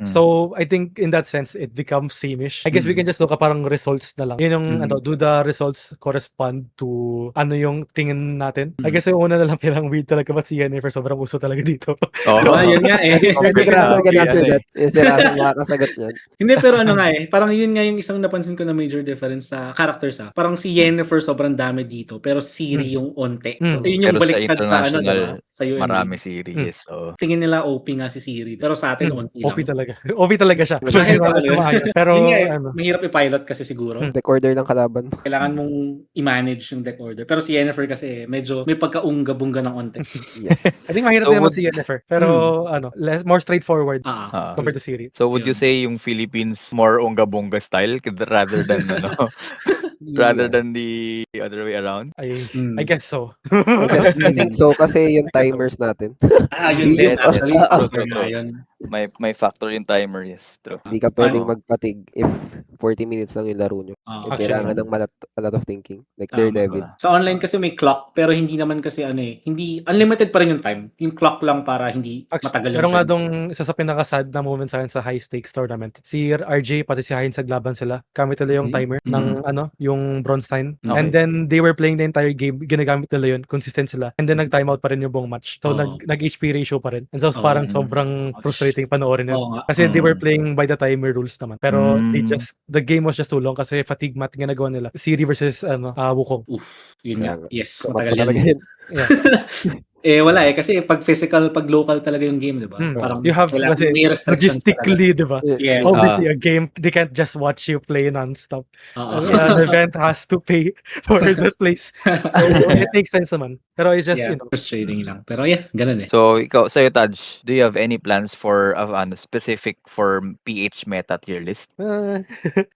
[SPEAKER 1] So I think in that sense, it becomes same-ish. I guess we can just look at parang results na lang. Yun yung, do the results correspond to ano yung tingin natin? I guess yung una na lang pirang weird talaga ba si Yennefer, sobrang uso talaga dito.
[SPEAKER 4] Yun nga eh.
[SPEAKER 3] Hindi ka nasagot natin that. Yung sila makakasagot yan.
[SPEAKER 4] Hindi, pero ano nga parang yun nga yung isang napansin ko na major difference sa characters Parang si Yennefer sobrang dami dito, pero Ciri yung onte. So, yun yung
[SPEAKER 2] Pero sa
[SPEAKER 4] baliktad sa ano,
[SPEAKER 2] international,
[SPEAKER 4] diba? Sa UMA.
[SPEAKER 2] marami series. So,
[SPEAKER 4] Tingin nila OP nga si Ciri, pero sa atin onti lang.
[SPEAKER 1] OP talaga. OP talaga siya.
[SPEAKER 4] Dahil talaga.
[SPEAKER 1] Pero
[SPEAKER 4] Yun nga
[SPEAKER 1] ano,
[SPEAKER 4] mahirap i-pilot kasi siguro.
[SPEAKER 3] Deck order ng kalaban mo.
[SPEAKER 4] Kailangan mong i-manage yung deck order. Pero si Yennefer kasi medyo may pagkaungga-bunga ng onte.
[SPEAKER 3] Yes.
[SPEAKER 1] I think mahirap
[SPEAKER 2] So
[SPEAKER 1] din naman
[SPEAKER 2] would-
[SPEAKER 1] si Yennefer. Pero ano, more straightforward compared to Siri.
[SPEAKER 2] so would you say yung Philippines more unga-bunga style rather than rather than the other way around?
[SPEAKER 1] I guess so.
[SPEAKER 3] I think so kasi yung timers natin.
[SPEAKER 4] Yun din.
[SPEAKER 2] Yes,
[SPEAKER 4] Actually,
[SPEAKER 2] yes.
[SPEAKER 4] factor
[SPEAKER 2] True,
[SPEAKER 4] nga
[SPEAKER 2] true.
[SPEAKER 4] yun.
[SPEAKER 2] May factor yung timer, yes. True.
[SPEAKER 3] Hindi ka pwedeng
[SPEAKER 2] Ano?
[SPEAKER 3] magpatig if 40 minutes lang yung laro nyo. Kailangan ng a lot of thinking. Like
[SPEAKER 4] Tama.
[SPEAKER 3] Daredevil.
[SPEAKER 4] Sa online kasi may clock, pero hindi naman kasi hindi unlimited pa rin yung time. Yung clock lang para hindi matagal yung
[SPEAKER 1] Pero nga
[SPEAKER 4] turns.
[SPEAKER 1] dong isa sa pinaka-sad na moment sa akin sa high stakes tournament. Si RJ pati si Heinz naglaban sila. Gamit nila yung timer ng yung Bronstein.
[SPEAKER 2] Okay.
[SPEAKER 1] And then they were playing the entire game. Ginagamit nila yun. Consistent sila. And then nag-timeout pa rin yung buong match. So nag-HP ratio pa rin. And so parang sobrang frustrating panoorin yun. Kasi they were playing by the timer rules naman. Pero the game was just too long kasi fatigue mat ginagawa nila. Siri versus Wukong.
[SPEAKER 4] Oof, yun nga. Yes,
[SPEAKER 3] Kapag
[SPEAKER 4] matagal
[SPEAKER 3] talaga
[SPEAKER 4] yan.
[SPEAKER 3] yun.
[SPEAKER 4] Wala kasi pag physical, pag local talaga yung game, di ba? Parang
[SPEAKER 1] You have to
[SPEAKER 4] kailangan-
[SPEAKER 1] kasi
[SPEAKER 4] may restrictions
[SPEAKER 1] logistically, di ba?
[SPEAKER 4] Yeah.
[SPEAKER 1] Obviously, a game, they can't just watch you play non-stop. An event has to pay for the place. So, it makes sense naman. Pero it's just,
[SPEAKER 4] frustrating lang. Pero ganun
[SPEAKER 2] So, ikaw, sa'yo, Taj, do you have any plans for specific for PH meta tier list?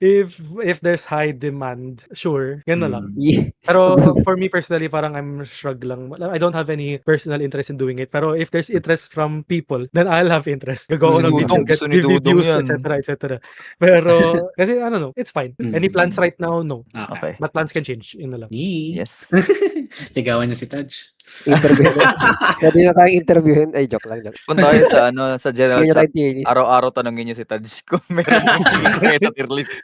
[SPEAKER 1] if there's high demand, sure, yan na lang.
[SPEAKER 3] Yeah.
[SPEAKER 1] Pero for me personally, parang I'm struggling. I don't have any personal interest in doing it. Pero if there's interest from people, then I'll have interest. Gagawa ko ng video, get
[SPEAKER 2] gusto ni Dudong
[SPEAKER 1] reviews,
[SPEAKER 2] yan.
[SPEAKER 1] etc. Pero, kasi I don't know, it's fine. Any plans right now? No.
[SPEAKER 2] Okay.
[SPEAKER 1] But plans can change. Yun na lang.
[SPEAKER 2] Yes.
[SPEAKER 4] Ligawan niya si Taj.
[SPEAKER 3] Interviewin. Pwede na tayong interviewin. Ay, joke lang.
[SPEAKER 2] Kung tayo sa general
[SPEAKER 3] Hindi na
[SPEAKER 2] chat,
[SPEAKER 3] tayong tier list.
[SPEAKER 2] araw-araw tanongin niyo si Taj kung meron meta tier list.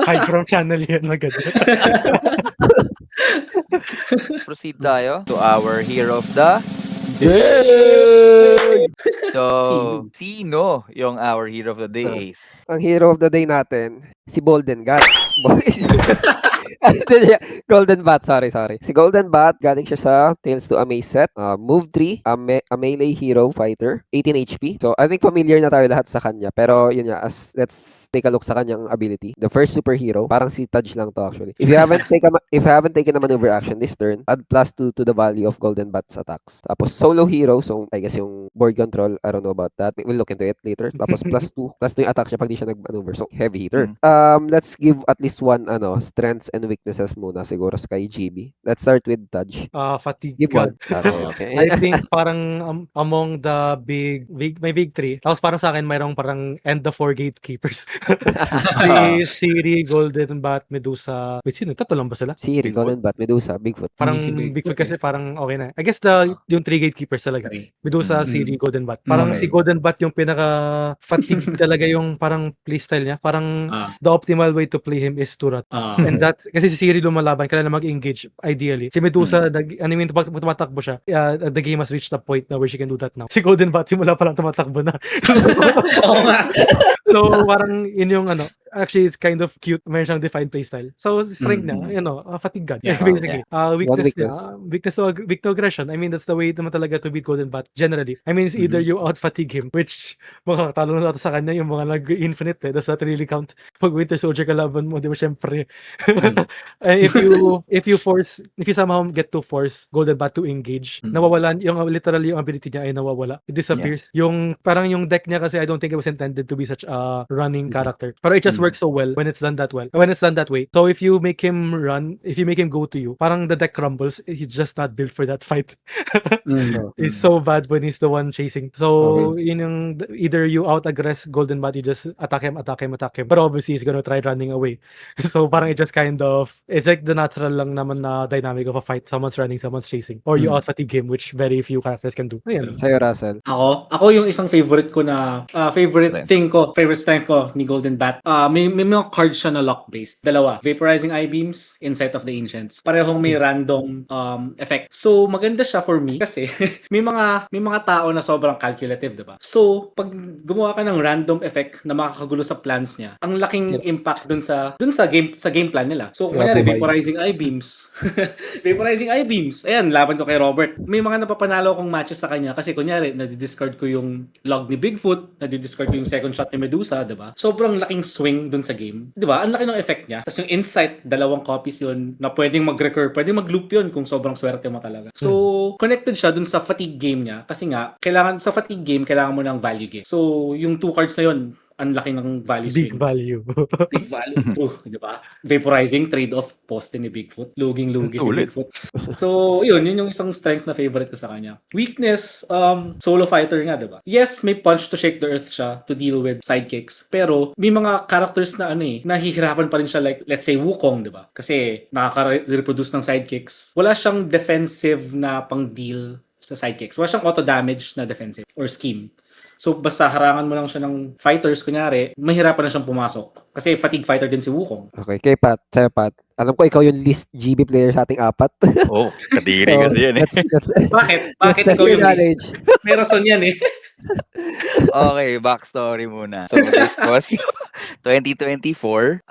[SPEAKER 1] Hide from channel yan agad.
[SPEAKER 2] Proceed tayo to our hero of the So, sino yung our hero of the day, Ace?
[SPEAKER 3] Ang hero of the day natin, si Bolden God. Golden Bat, sorry. Si Golden Bat, galing siya sa Tales to Amaze set. Move 3, a melee hero fighter, 18 HP. So, I think familiar na tayo lahat sa kanya. Pero, yun nga, let's take a look sa kanyang ability. The first superhero, parang si Taj lang to actually. If you haven't taken a maneuver action this turn, add +2 to the value of Golden Bat's attacks. Tapos, solo hero, so I guess yung board control, I don't know about that. We'll look into it later. Tapos, +2 yung attacks niya pag di siya nag-maneuver. So, heavy hitter. Let's give at least one, strengths and weaknesses muna siguro sa kay GB. Let's start with Taj.
[SPEAKER 1] Fatigue.
[SPEAKER 3] Give one. Okay.
[SPEAKER 1] I think parang among the may big three. Tapos parang sa akin mayroong parang end the four gatekeepers. Si Siri, Golden Bat, Medusa. Wait, sino? Tatlo lang ba sila?
[SPEAKER 3] Siri, Golden Bat, Medusa, Bigfoot.
[SPEAKER 1] Parang
[SPEAKER 4] Si Bigfoot,
[SPEAKER 1] Bigfoot kasi parang okay na. I guess yung three gatekeepers talaga. Medusa, Siri, Golden Bat. Parang si Golden Bat yung pinaka fatigue talaga yung parang playstyle niya. Parang the optimal way to play him is to rot. And that kasi si Siri lumalaban, kailangan mag-engage ideally. Si Medusa, tumatakbo siya. The game has reached a point na where she can do that now. Si Golden Bat, simula pa lang tumatakbo na. So, parang yun yung actually it's kind of cute. Meron siyang defined playstyle. So, strength niya, fatigue gun. Basically. Weakness niya, weak to aggression. I mean, that's the way naman talaga to beat Golden Bat generally. I mean, it's either you out-fatigue him, which makakatalo na sa kanya yung mga nag-infinite does not really count. Pag Winter Soldier kalaban mo, di ba, syempre. if you somehow get to force Golden Bat to engage, nawawalan, literally yung ability niya ay nawawala. It disappears. Yung, parang yung deck niya kasi I don't think it was intended to be such a running character. But it just works so well when it's done that way. So if you make him run, if you make him go to you, parang the deck crumbles. He's just not built for that fight. It's so bad when he's the one chasing. So yun yung either you out-aggress Golden Bat, you just attack him. But obviously he's gonna try running away. So parang it just kind of, it's like the natural lang naman na dynamic of a fight. Someone's running, someone's chasing. Or you out-fatigue him, which very few characters can do. Ayan.
[SPEAKER 3] Sa'yo, Russell.
[SPEAKER 4] Ako yung isang favorite ko na favorite favorite strength ko ni Golden Bat, may mga cards siya na lock-based. Dalawa. Vaporizing Eye-Beams, Insight of the Ancients. Parehong may random effect. So, maganda siya for me kasi may mga tao na sobrang calculative, diba? So, pag gumawa ka ng random effect na makakagulo sa plans niya, ang laking impact dun sa game plan nila. So, kunyari, Vaporizing Eye-Beams. Vaporizing Eye-Beams. Ayan, laban ko kay Robert. May mga napapanalo akong matches sa kanya kasi kunyari, nadi-discard ko yung log ni Bigfoot, nadi-discard ko yung second shot ni Medusa, diba? Sobrang laking swing dun sa game. Diba? Ang laki ng effect niya. Tapos yung Insight, 2 copies yun na pwedeng mag-recur, pwedeng mag-loop yun kung sobrang swerte mo talaga. So, connected siya dun sa fatigue game niya kasi nga, sa fatigue game, kailangan mo ng value game. So, yung 2 cards na yun, ang laki ng value
[SPEAKER 1] Big
[SPEAKER 4] swing.
[SPEAKER 1] value.
[SPEAKER 4] Big value. True, di ba? Vaporizing, trade-off, poste ni Bigfoot. Luging-lugi si
[SPEAKER 5] Sulit.
[SPEAKER 4] Bigfoot. So, yun yung isang strength na favorite ko sa kanya. Weakness, solo fighter nga, di ba? Yes, may punch to shake the earth siya to deal with sidekicks. Pero, may mga characters na nahihirapan pa rin siya like, let's say, Wukong, di ba? Kasi, nakaka-reproduce ng sidekicks. Wala siyang defensive na pang-deal sa sidekicks. Wala siyang auto-damage na defensive or scheme. So, basta harangan mo lang siya ng fighters, kunyari, mahirapan na siyang pumasok. Kasi fatigue fighter din si Wukong.
[SPEAKER 3] Okay, kay Pat, sa'yo Pat. Alam ko ikaw yung least GB player sa ating 4.
[SPEAKER 5] Oh, kadiri kasi yan eh.
[SPEAKER 4] Bakit? Bakit
[SPEAKER 3] That's
[SPEAKER 4] ikaw
[SPEAKER 3] your
[SPEAKER 4] yung
[SPEAKER 3] knowledge.
[SPEAKER 4] least? May rason yan eh.
[SPEAKER 2] Okay, backstory muna. So, this was 2024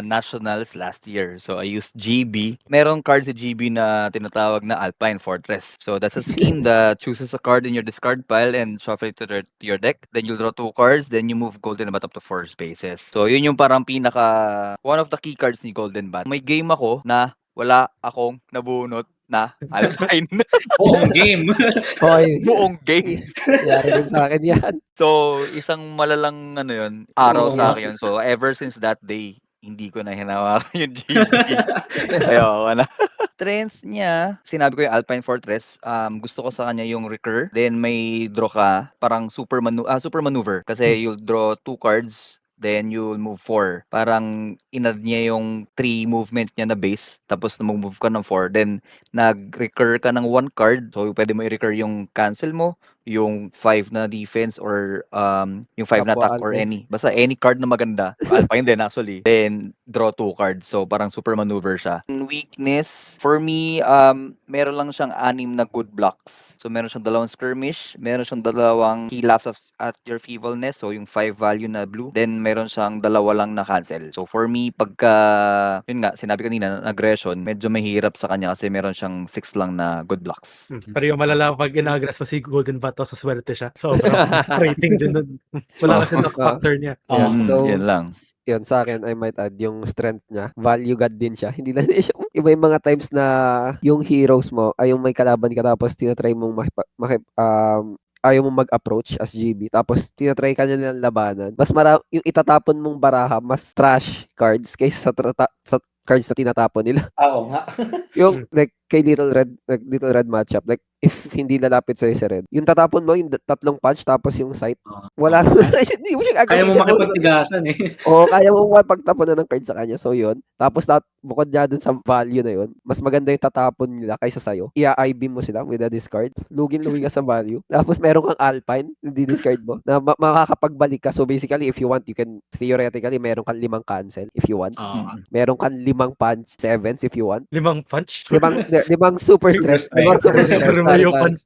[SPEAKER 2] Nationals last year. So, I used GB. Merong card si GB na tinatawag na Alpine Fortress. So, that's a scheme that chooses a card in your discard pile and shuffle it to your deck. Then, you'll draw 2 cards. Then, you move Golden Bat up to 4 spaces. So, yun yung parang one of the key cards ni Golden Bat. May game ako na wala akong nabunot na Alpine.
[SPEAKER 4] Buong game.
[SPEAKER 3] Okay.
[SPEAKER 2] Buong game.
[SPEAKER 3] Yari din sa akin yan.
[SPEAKER 2] So, isang malalang araw sa akin yun. So, ever since that day, hindi ko na hinawakan yung GB. Ayoko na. Strength niya, sinabi ko yung Alpine Fortress, gusto ko sa kanya yung recur. Then may draw ka, parang super maneuver. Kasi you'll draw 2 cards, then you'll move 4. Parang inad niya yung 3 movement niya na base, tapos na move ka ng 4. Then nag-recur ka ng 1 card. So pwede mo i-recur yung cancel mo, yung 5 na defense or yung 5 na attack or any. Basta any card na maganda. Alpine din actually. Then draw 2 cards. So parang super maneuver siya. Weakness, for me, meron lang siyang 6 na good blocks. So meron siyang 2 skirmish, meron siyang 2 key laps at your feebleness. So yung 5 value na blue. Then meron siyang 2 lang na cancel. So for me, pagka, yun nga, sinabi kanina, aggression, medyo mahirap sa kanya kasi meron siyang 6 lang na good blocks.
[SPEAKER 1] Pero yung malala pag ina-aggress pa si Golden Bat sa swerte siya. Sobrang frustrating din nun. Wala kasi knock factor niya.
[SPEAKER 3] So,
[SPEAKER 2] yun lang.
[SPEAKER 3] Yun sa akin, I might add yung strength niya. Value god din siya. Hindi lang siya. Iba yung mga times na yung heroes mo ay yung may kalaban ka tapos tinatry mong ayaw mong mag-approach as GB. Tapos tinatry ka niya nilang labanan. Mas yung itatapon mong baraha, mas trash cards kaysa sa cards na tinatapon nila.
[SPEAKER 4] Oo nga.
[SPEAKER 3] Yung like kay Little Red matchup, like if hindi lalapit sa'yo si Red, yung tatapon mo yung 3 punch tapos yung sight, wala. Hindi mo siya
[SPEAKER 4] Kaya mo makipagtigasan eh.
[SPEAKER 3] Oo, kaya mo mapagtapon na ng card sa kanya. So yun. Tapos bukod niya dun sa value na yun, mas maganda yung tatapon nila kaysa sa'yo. I-beam mo sila with a discard. Lugin-lugi ka sa value. Tapos meron kang Alpine, hindi discard mo, na makakapagbalik ka. So basically, if you want, you can theoretically, meron kang 5 cancel if you want. Meron kang 5 punch, 7s if you want.
[SPEAKER 1] 5 punch?
[SPEAKER 3] 5 super stress. 5 super stress.
[SPEAKER 1] Mario punch.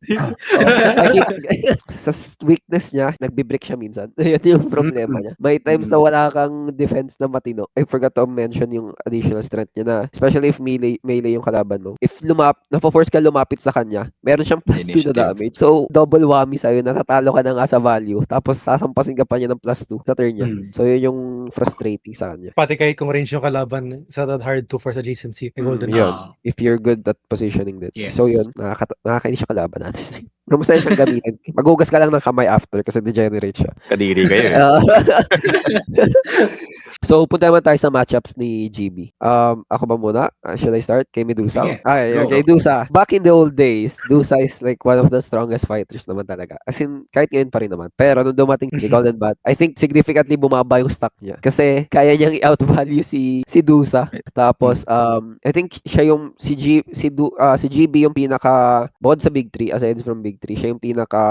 [SPEAKER 3] Sa weakness niya, nagbi-break siya minsan. Yun yung problema niya. May times na wala kang defense na matino. I forgot to mention yung additional strength niya na, especially if melee yung kalaban mo. If napo-force ka lumapit sa kanya, meron siyang +2 na damage. So, double whammy sa'yo. Natatalo ka na nga sa value. Tapos, sasampasin ka pa niya ng +2 sa turn niya. So, yun yung frustrating sa kanya.
[SPEAKER 1] Pati kahit kung range yung kalaban, sa that hard to force adjacency kay Golden
[SPEAKER 3] Yun.
[SPEAKER 1] Bat.
[SPEAKER 3] If you're good at positioning that.
[SPEAKER 4] Yes.
[SPEAKER 3] So, yun. Nakakainis siya kalaban, honestly. Pero masaya siyang gamitin. Maghugas ka lang ng kamay after kasi degenerate siya.
[SPEAKER 5] Kadiri kayo eh.
[SPEAKER 3] So, punta naman tayo sa matchups ni GB. Ako ba muna? Should I start? Kay Medusa?
[SPEAKER 4] Sige.
[SPEAKER 3] Ay,
[SPEAKER 4] Go.
[SPEAKER 3] okay, Dusa. Back in the old days, Dusa is like one of the strongest fighters naman talaga. As in, kahit ngayon pa rin naman. Pero nung dumating si Golden Bat, I think significantly bumaba yung stock niya. Kasi kaya niyang i-outvalue si Dusa. Tapos, I think siya yung, si GB yung pinaka, bukod sa Big 3, aside from Big 3, siya yung pinaka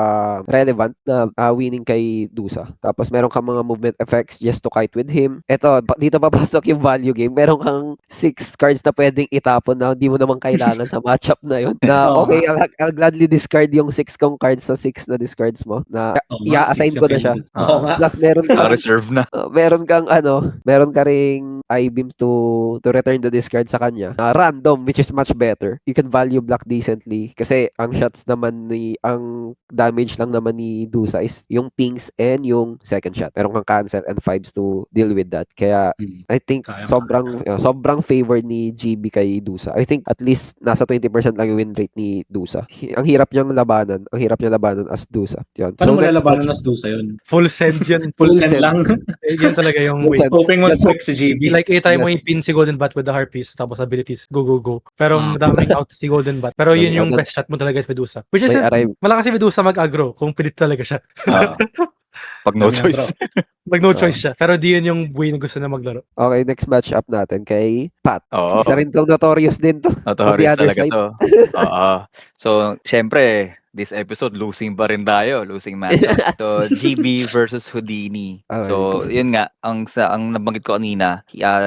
[SPEAKER 3] relevant na winning kay Dusa. Tapos, meron kang mga movement effects just to kite with him. Eto, dito papasok yung value game. Meron kang 6 cards na pwedeng itapon na hindi mo naman kailangan sa matchup na yun. Na okay, I'll gladly discard yung 6 kong cards sa 6 na discards mo. Na i-assign ko na siya.
[SPEAKER 4] Oo nga.
[SPEAKER 3] Plus meron kang
[SPEAKER 5] Reserve na.
[SPEAKER 3] meron ka ring I-beams to return the discard sa kanya. Random, which is much better. You can value block decently kasi ang shots naman ang damage lang naman ni Dusa is yung pings and yung second shot. Meron kang cancel and 5s to deal with that. Kaya I think
[SPEAKER 4] Kaya
[SPEAKER 3] sobrang favor ni GB kay Dusa. I think at least nasa 20% lang yung win rate ni Dusa. Ang hirap niyang labanan as Dusa. Yun.
[SPEAKER 4] Paano mo
[SPEAKER 3] next
[SPEAKER 4] lalabanan
[SPEAKER 3] match-
[SPEAKER 4] na Dusa yun?
[SPEAKER 1] Full send yun.
[SPEAKER 4] Full
[SPEAKER 3] Full
[SPEAKER 4] send
[SPEAKER 3] send.
[SPEAKER 4] lang.
[SPEAKER 1] Yun talaga yung
[SPEAKER 3] Full
[SPEAKER 1] way.
[SPEAKER 3] send.
[SPEAKER 4] Hoping
[SPEAKER 3] Just
[SPEAKER 4] mag-quick si GB.
[SPEAKER 1] Like, anytime mo
[SPEAKER 3] Yes.
[SPEAKER 1] ipin si Golden Bat with the harpies, tapos abilities, go, go, go. Pero
[SPEAKER 4] Ah.
[SPEAKER 1] madaming out si Golden Bat. Pero yun yung
[SPEAKER 3] Agad.
[SPEAKER 1] best shot mo talaga is Medusa. Which is,
[SPEAKER 3] May arrive.
[SPEAKER 1] malakas si Medusa mag-aggro kung pilit talaga siya.
[SPEAKER 5] Pag no
[SPEAKER 4] Dami ng
[SPEAKER 5] choice.
[SPEAKER 1] Mag no choice siya. Pero di yun yung way na gusto na maglaro.
[SPEAKER 3] Okay, next match up natin kay Pat.
[SPEAKER 5] Oo.
[SPEAKER 3] Isa rin tong notorious din to.
[SPEAKER 5] Notorious
[SPEAKER 3] other
[SPEAKER 5] talaga
[SPEAKER 3] side.
[SPEAKER 5] to. Oo. So, syempre, this episode, losing pa rin tayo. Losing matchup. So, GB versus Houdini.
[SPEAKER 3] Alright.
[SPEAKER 5] So, yun nga. Ang nabanggit ko kanina,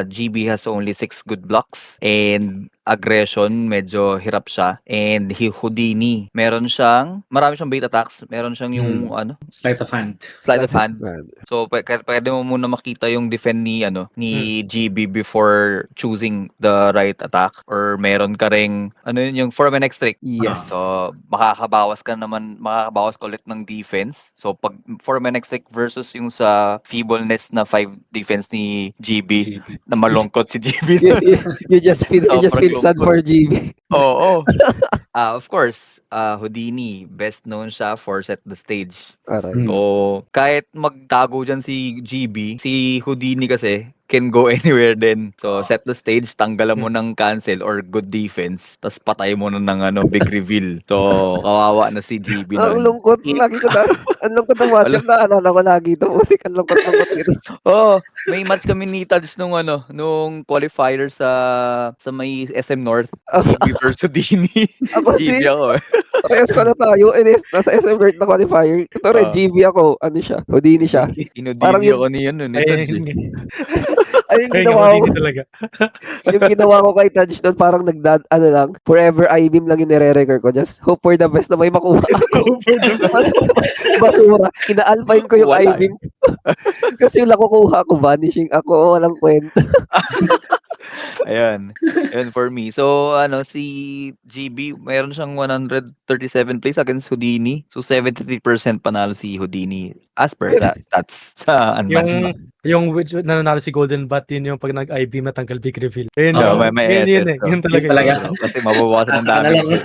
[SPEAKER 5] GB has only 6 good blocks. And aggression, medyo hirap siya. And Houdini, marami siyang bait attacks. Meron siyang yung,
[SPEAKER 4] Sleight of hand.
[SPEAKER 5] sleight of hand.
[SPEAKER 3] Man.
[SPEAKER 5] So, pwede mo muna makita yung defend ni GB before choosing the right attack. Or meron ka ring, yung for my next trick.
[SPEAKER 3] Yes.
[SPEAKER 5] So, makakabawas ka ulit ng defense. So, pag for my next trick versus yung sa feebleness na 5 defense ni GB, na malungkot si GB.
[SPEAKER 3] you just feel
[SPEAKER 5] Sobrang
[SPEAKER 3] sad
[SPEAKER 5] lungkot.
[SPEAKER 3] for GB.
[SPEAKER 5] Oo. Of course, Houdini, best known siya for set the stage.
[SPEAKER 3] Alright.
[SPEAKER 5] So, kahit magtago dyan si GB, si Houdini kasi can go anywhere din. So, set the stage, tanggalan mo ng cancel or good defense, tas patay mo na ng big reveal. So, kawawa na si GB
[SPEAKER 3] Ang
[SPEAKER 5] nun.
[SPEAKER 3] lungkot. Lagi ko na. Ang lungkot ng matchup na alala ko lagi ito. Musik, ang lungkot nito.
[SPEAKER 5] Oh, may match kami ni Tads nung qualifier sa may SM North. GB versus Houdini.
[SPEAKER 3] Ako
[SPEAKER 5] GB
[SPEAKER 3] din.
[SPEAKER 5] ako eh.
[SPEAKER 3] Parehas pa na tayo. Nasa SM North na qualifier. Ito rin,
[SPEAKER 5] Ah.
[SPEAKER 3] GB ako. Ano siya? Houdini siya. Parang
[SPEAKER 5] Inudini
[SPEAKER 3] yun-
[SPEAKER 5] ako ni ni Tads eh.
[SPEAKER 3] Ay, yung
[SPEAKER 1] Kaya
[SPEAKER 3] ginawa
[SPEAKER 1] nga,
[SPEAKER 3] ko.
[SPEAKER 1] hindi talaga.
[SPEAKER 3] Yung ginawa ko kay Taj doon, parang forever I-beam lang yung nire-record ko. Just hope for the best na may makuha ako. Basura. Inaalpine ko yung
[SPEAKER 5] Wala
[SPEAKER 3] I-beam. Kasi yung nakukuha ko, vanishing ako. Walang kwenta.
[SPEAKER 5] Ayan. Ayan for me. So, si GB, mayroon siyang 137 plays against Houdini. So, 73% panalo si Houdini as per that stats sa unmatched map.
[SPEAKER 1] Yung which nanalo si Golden Bat, yun yung pag nag-IB matanggal big reveal. Yun,
[SPEAKER 5] Oo,
[SPEAKER 1] yun,
[SPEAKER 5] may
[SPEAKER 1] yun,
[SPEAKER 5] SS,
[SPEAKER 1] yun talaga.
[SPEAKER 4] Yun talaga.
[SPEAKER 5] Kasi mababawasan ng
[SPEAKER 4] Asa na lang.
[SPEAKER 5] damage.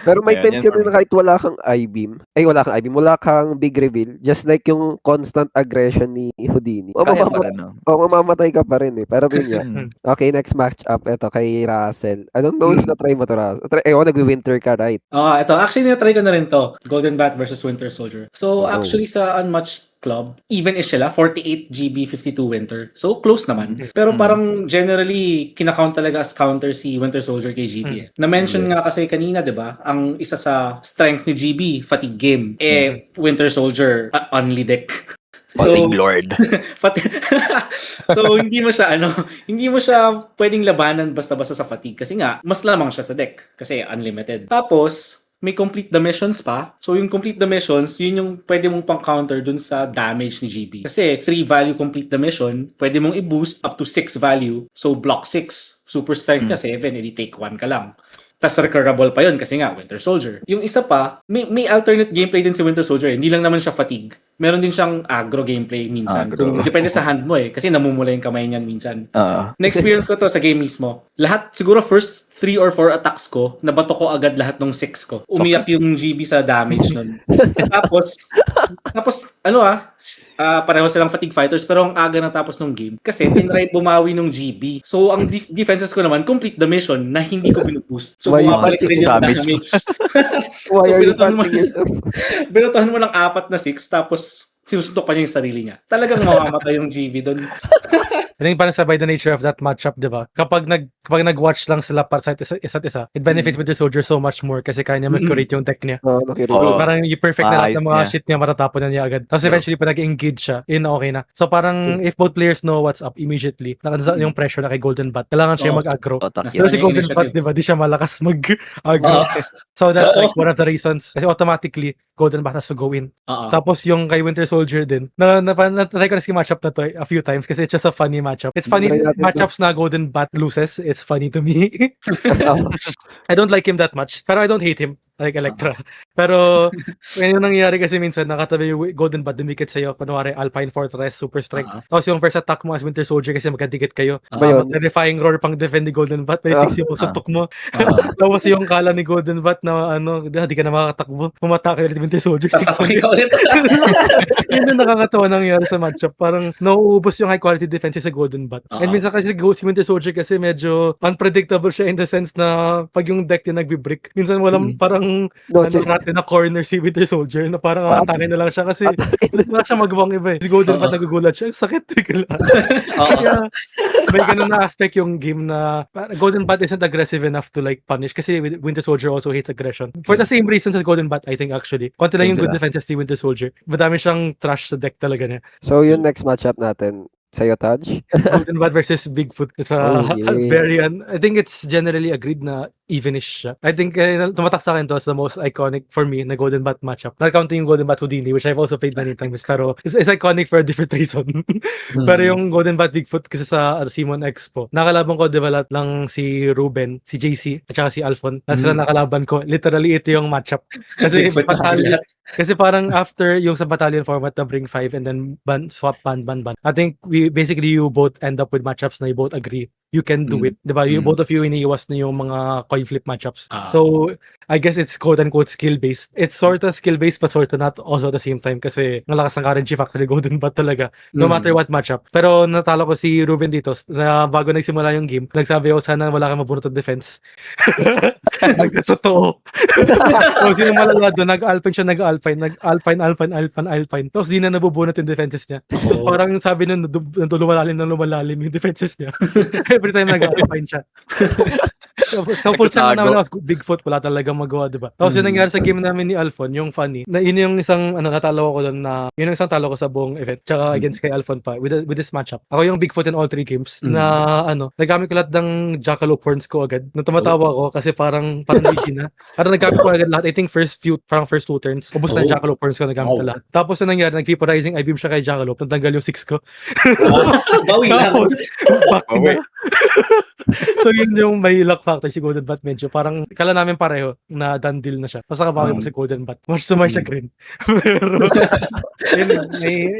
[SPEAKER 3] Pero may
[SPEAKER 5] Ayan,
[SPEAKER 3] times
[SPEAKER 5] yan
[SPEAKER 3] ka
[SPEAKER 5] for
[SPEAKER 3] din
[SPEAKER 5] me.
[SPEAKER 3] kahit wala kang I-beam. Ay, wala kang I-beam. Wala kang big reveal. Just like yung constant aggression ni Houdini.
[SPEAKER 5] Kaya pa rin, no?
[SPEAKER 3] Mamamatay ka pa rin eh. Pero yun yan.
[SPEAKER 5] Hmm.
[SPEAKER 3] Okay, next match up. Ito kay Russell. I don't know if na-try mo to, Russell. Nag-winter ka, right?
[SPEAKER 4] Ito. Actually, na-try ko na rin to. Golden Bat versus Winter Soldier. So, actually, sa Unmatched Club, even is sila, 48 GB, 52 Winter. So, close naman. Pero parang generally, kinakount talaga as counter si Winter Soldier kay GB. Na-mention nga kasi kanina, di ba? Ang isa sa strength ni GB, fatigue game. Winter Soldier, only deck.
[SPEAKER 5] Falling Lord.
[SPEAKER 4] So hindi mo siya pwedeng labanan basta-basta sa fatigue kasi nga mas lamang siya sa deck kasi unlimited. Tapos may complete the missions pa. So yung complete the missions, yun yung pwede mong pang-counter dun sa damage ni GB. Kasi 3 value complete the mission, pwede mong i-boost up to 6 value. So block 6, super strength ka 7, edi take 1 ka lang. Tas recoverable pa yun kasi nga Winter Soldier. Yung isa pa, may alternate gameplay din si Winter Soldier. Hindi lang naman siya fatigue. meron din siyang aggro gameplay minsan.
[SPEAKER 5] Aggro.
[SPEAKER 4] Kung depende sa hand mo kasi namumula yung kamay niyan minsan.
[SPEAKER 5] Oo.
[SPEAKER 4] Na-experience ko to sa game mismo. Lahat, siguro first 3 or 4 attacks ko, nabato ko agad lahat ng 6 ko. Umiyak yung GB sa damage nun. tapos, pareho silang fatigue fighters pero ang aga natapos ng game kasi tinry bumawi ng GB. So, ang defenses ko naman, complete the mission na hindi ko binuboost. So,
[SPEAKER 3] Why you
[SPEAKER 4] bumabalik rin yung
[SPEAKER 5] damage
[SPEAKER 4] damage.
[SPEAKER 3] Why
[SPEAKER 4] So,
[SPEAKER 3] are you
[SPEAKER 4] pinutuhan mo-
[SPEAKER 3] punching yourself?
[SPEAKER 4] Binutuhan mo ng 4 na 6 tapos sinusuntok pa niya yung sarili niya. Talagang mamamatay yung GB doon.
[SPEAKER 1] I think parang sa by the nature of that matchup, di ba? Kapag nag-watch lang sila para sa isa't isa, it benefits Winter Soldier so much more kasi kaya niya mag-curate yung deck niya.
[SPEAKER 3] Nakikinig.
[SPEAKER 5] Oo.
[SPEAKER 1] Parang yung perfect na lahat ng
[SPEAKER 5] Maayos
[SPEAKER 1] mga
[SPEAKER 5] niya.
[SPEAKER 1] shit niya, matatapon na niya agad. Tapos eventually, pag nag-engage siya, okay na. So parang if both players know what's up immediately, yung pressure na kay Golden Bat, kailangan siya
[SPEAKER 4] Oo.
[SPEAKER 1] mag-aggro.
[SPEAKER 5] Totak
[SPEAKER 4] Nasa-
[SPEAKER 1] So
[SPEAKER 5] yan.
[SPEAKER 1] si
[SPEAKER 4] yung
[SPEAKER 1] Golden Bat,
[SPEAKER 4] initiative.
[SPEAKER 1] di ba, di siya malakas mag-aggro.
[SPEAKER 4] Oo.
[SPEAKER 1] So that's like
[SPEAKER 4] Oo.
[SPEAKER 1] one of the reasons. Kasi automatically, Golden Bat has to go in.
[SPEAKER 4] Oo.
[SPEAKER 1] Tapos yung kay Winter Soldier din, na-try ko na si matchup na to a few times kasi it's just a funny matchup. It's funny,
[SPEAKER 3] Try natin to.
[SPEAKER 1] matchups na Golden Bat loses, it's funny to me. I don't like him that much, pero I don't hate him like Electra. Pero yun yung nangyayari kasi minsan nakatabi yung Golden Bat dumikit sa'yo, kunwari Alpine Fortress, Super Strength. Tapos yung first attack mo as Winter Soldier kasi magkadikit kayo.
[SPEAKER 3] Ba yun?
[SPEAKER 1] Terrifying roar pang defend ni Golden Bat, may 6 yung suntok mo. Tapos yung kala ni Golden Bat na di ka na makakatakbo. Pumatake ulit Winter Soldier.
[SPEAKER 4] Sasakay ka ulit.
[SPEAKER 1] Yun yung nakakatawa nangyari sa matchup. Parang nauubos yung high quality defense sa Golden Bat. And minsan kasi si Winter Soldier kasi medyo unpredictable siya in the sense na pag yung deck niya nagbi-brick, minsan walang parang
[SPEAKER 3] Just-
[SPEAKER 1] natin na corner si Winter Soldier na parang atake na lang siya kasi wala siya magawang iba eh. Si Golden Bat nagugulat siya. Sakit. Kaya may ganun na aspect yung game na Golden Bat isn't aggressive enough to like punish kasi Winter Soldier also hates aggression. For the same reasons as Golden Bat, I think actually. Konti lang yung good defenses ni Winter Soldier. Madami siyang trash sa deck talaga niya.
[SPEAKER 3] So, yung next matchup natin, sa'yo, Taj?
[SPEAKER 1] Golden Bat versus Bigfoot is a
[SPEAKER 3] Okay.
[SPEAKER 1] very I think it's generally agreed na evenish siya. I think tumatak sa akin to as the most iconic for me na Golden Bat matchup. Not counting yung Golden Bat Houdini, which I've also played many times, pero it's iconic for a different reason. Pero yung Golden Bat Bigfoot kasi sa Simon Expo, nakalaban ko develop lang si Ruben, si JC, at saka si Alphon. At sila nakalaban ko. Literally, ito yung matchup. Kasi
[SPEAKER 4] Bigfoot
[SPEAKER 1] battalion, kasi parang after yung sa battalion format na bring 5 and then swap ban. I think you both end up with matchups na you both agree you can do it. Diba? You both of you iniiwas na yung mga coin flip matchups. So, I guess it's quote-unquote skill-based. It's sort of skill-based but sort of not also at the same time kasi ang lakas ng RNG factor ni Golden Bat talaga. No matter what matchup. Pero natalo ko si Ruben dito na bago nagsimula yung game, nagsabi ako sana wala kang mabunot na defense. Nagkatotoo. So, sino malala doon, nag-alpine. Tapos di na nabubunot yung defenses niya. Parang sabi nun, lumalalim yung defenses niya. Every time nag-alpine siya. So full set na naman ako, Bigfoot, wala talagang magawa, diba? Tapos yung nangyari sa game namin ni Alphon, yung funny, na yun yung isang, natalo ko doon na, yun yung isang talo ko sa buong event, tsaka against kay Alphon pa, with this matchup. Ako yung Bigfoot in all 3 games, na, nagamit ko lahat ng Jackalope horns ko agad. Nung tumatawa ko, kasi parang easy na. Parang nagamit ko agad lahat, I think first 2 turns, ubos na yung Jackalope horns ko, nagamit na lahat. Tapos yung nangyari, nag-vaporizing I-beam siya kay Jackalope, natanggal yung 6 ko.
[SPEAKER 4] Bawi lang.
[SPEAKER 1] Tapos, back na. So yun yung may luck factor si Golden Bat medyo parang kala namin pareho na done deal na siya. Tapos nakabawi mo si Golden Bat. Much to my chagrin. Pero yun,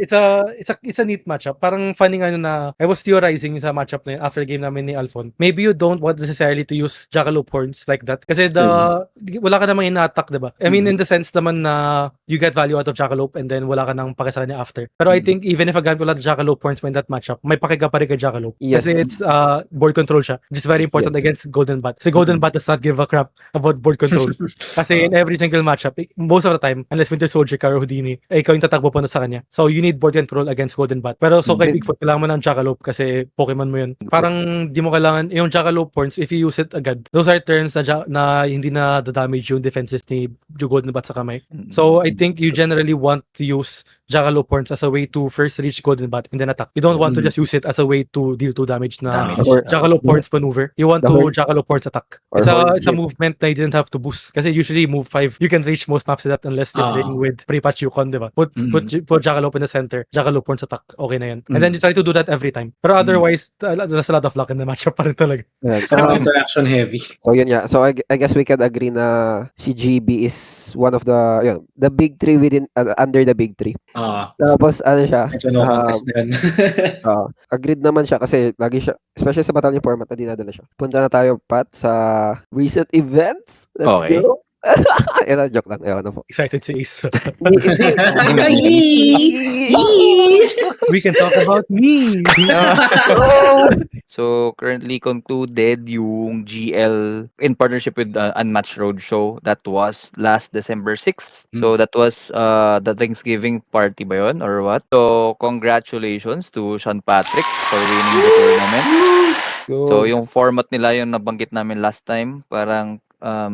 [SPEAKER 1] it's a neat matchup. Parang funny nga na I was theorizing sa matchup na yun after game namin ni Alphon. Maybe you don't want necessarily to use Jackalope horns like that. Kasi wala ka namang ina-attack, diba? I mean in the sense naman na you get value out of Jackalope and then wala ka nang pake sa kanya after. Pero I think even if gamit wala Jackalope horns in that matchup, may pake ka pa rin kay Jackalope.
[SPEAKER 3] Yes.
[SPEAKER 1] Kasi it's board control siya. Which is very important against Golden Bat. Si Golden Bat does not give a crap about board control. Kasi in every single matchup, most of the time, unless Winter Soldier ka or Houdini, ikaw yung tatakbo po na sa kanya. So you need board control against Golden Bat. Pero so kay Bigfoot, kailangan mo ng Jackalope kasi Pokemon mo yun. Parang di mo kailangan, yung Jackalope horns, if you use it agad, those are turns na hindi na damage yung defenses ni Golden Bat sa kamay. So I think you generally want to use Jackalope horns as a way to first reach Golden Bat and then attack. You don't want to just use it as a way to deal 2 damage na
[SPEAKER 5] Damage.
[SPEAKER 1] Jackalope horns maneuver. You want
[SPEAKER 3] The
[SPEAKER 1] to
[SPEAKER 3] horn.
[SPEAKER 1] Jackalope Jagaloport attack.
[SPEAKER 3] Or
[SPEAKER 1] It's a
[SPEAKER 3] Hornchip.
[SPEAKER 1] movement na you didn't have to boost. Kasi usually move 5, you can reach most maps with that unless you're playing with Pre-Patch Yukon, di ba? Put Jagalop in the center, Jagaloport attack, okay na yan. And then you try to do that every time. Pero otherwise, there's a lot of luck in the matchup pa rin talaga.
[SPEAKER 3] Ayan.
[SPEAKER 4] Interaction heavy.
[SPEAKER 3] So yun nga. So I guess we can agree na si GB is one of the big three within under the big three. Tapos ano siya?
[SPEAKER 4] Medyo no contest din.
[SPEAKER 3] Agreed naman siya kasi lagi siya, especially sa battalion format na dinadala siya. Punta na tayo, Pat, sa recent events. Let's
[SPEAKER 5] Okay.
[SPEAKER 3] go. Yan, joke lang. Ayun na po.
[SPEAKER 1] Excited si Ace. We can talk about me.
[SPEAKER 5] So, currently concluded yung GL in partnership with Unmatched Roadshow. That was last December 6. So, that was the Thanksgiving party ba yun or what? So, congratulations to Sean Patrick for winning the tournament. So, yung format nila yung nabanggit namin last time, parang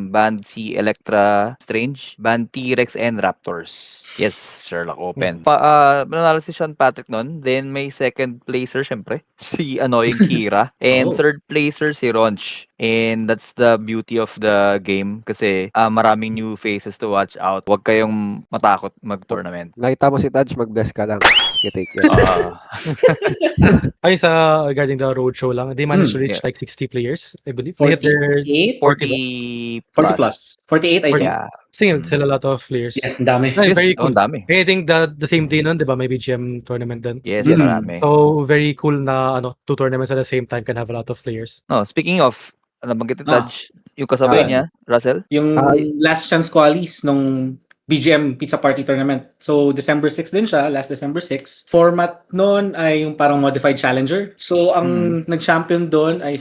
[SPEAKER 5] banned si Electra Strange, banned T-Rex and Raptors. Yes, Sherlock Open. Nanalo si Sean Patrick nun. Then may second placer syempre, si Annoying Kira. And third placer si Ronch. And that's the beauty of the game kasi maraming new faces to watch out. Huwag kayong matakot mag-tournament.
[SPEAKER 3] Nakita mo si Taj, mag-bless ka lang. Take care.
[SPEAKER 1] Ay, sa regarding the roadshow lang, they managed to reach like 60 players, I believe. They hit their
[SPEAKER 4] 48?
[SPEAKER 5] 40
[SPEAKER 4] 40 plus. 48, I think.
[SPEAKER 5] Yeah.
[SPEAKER 1] still a lot of players.
[SPEAKER 4] Yes, ang dami.
[SPEAKER 1] Ay, very
[SPEAKER 5] Oh,
[SPEAKER 1] cool.
[SPEAKER 5] dami.
[SPEAKER 1] I think the same day nun, di ba, may BGM tournament din.
[SPEAKER 5] Yes,
[SPEAKER 3] Mm.
[SPEAKER 5] marami.
[SPEAKER 1] So, very cool na two tournaments at the same time can have a lot of players.
[SPEAKER 5] No, speaking of, nabanggit ni Taj, yung kasabay niya, Russell?
[SPEAKER 4] Yung last chance qualies nung BGM Pizza Party Tournament. So, December 6 din siya, last December 6. Format noon ay yung parang modified challenger. So, ang nag-champion doon ay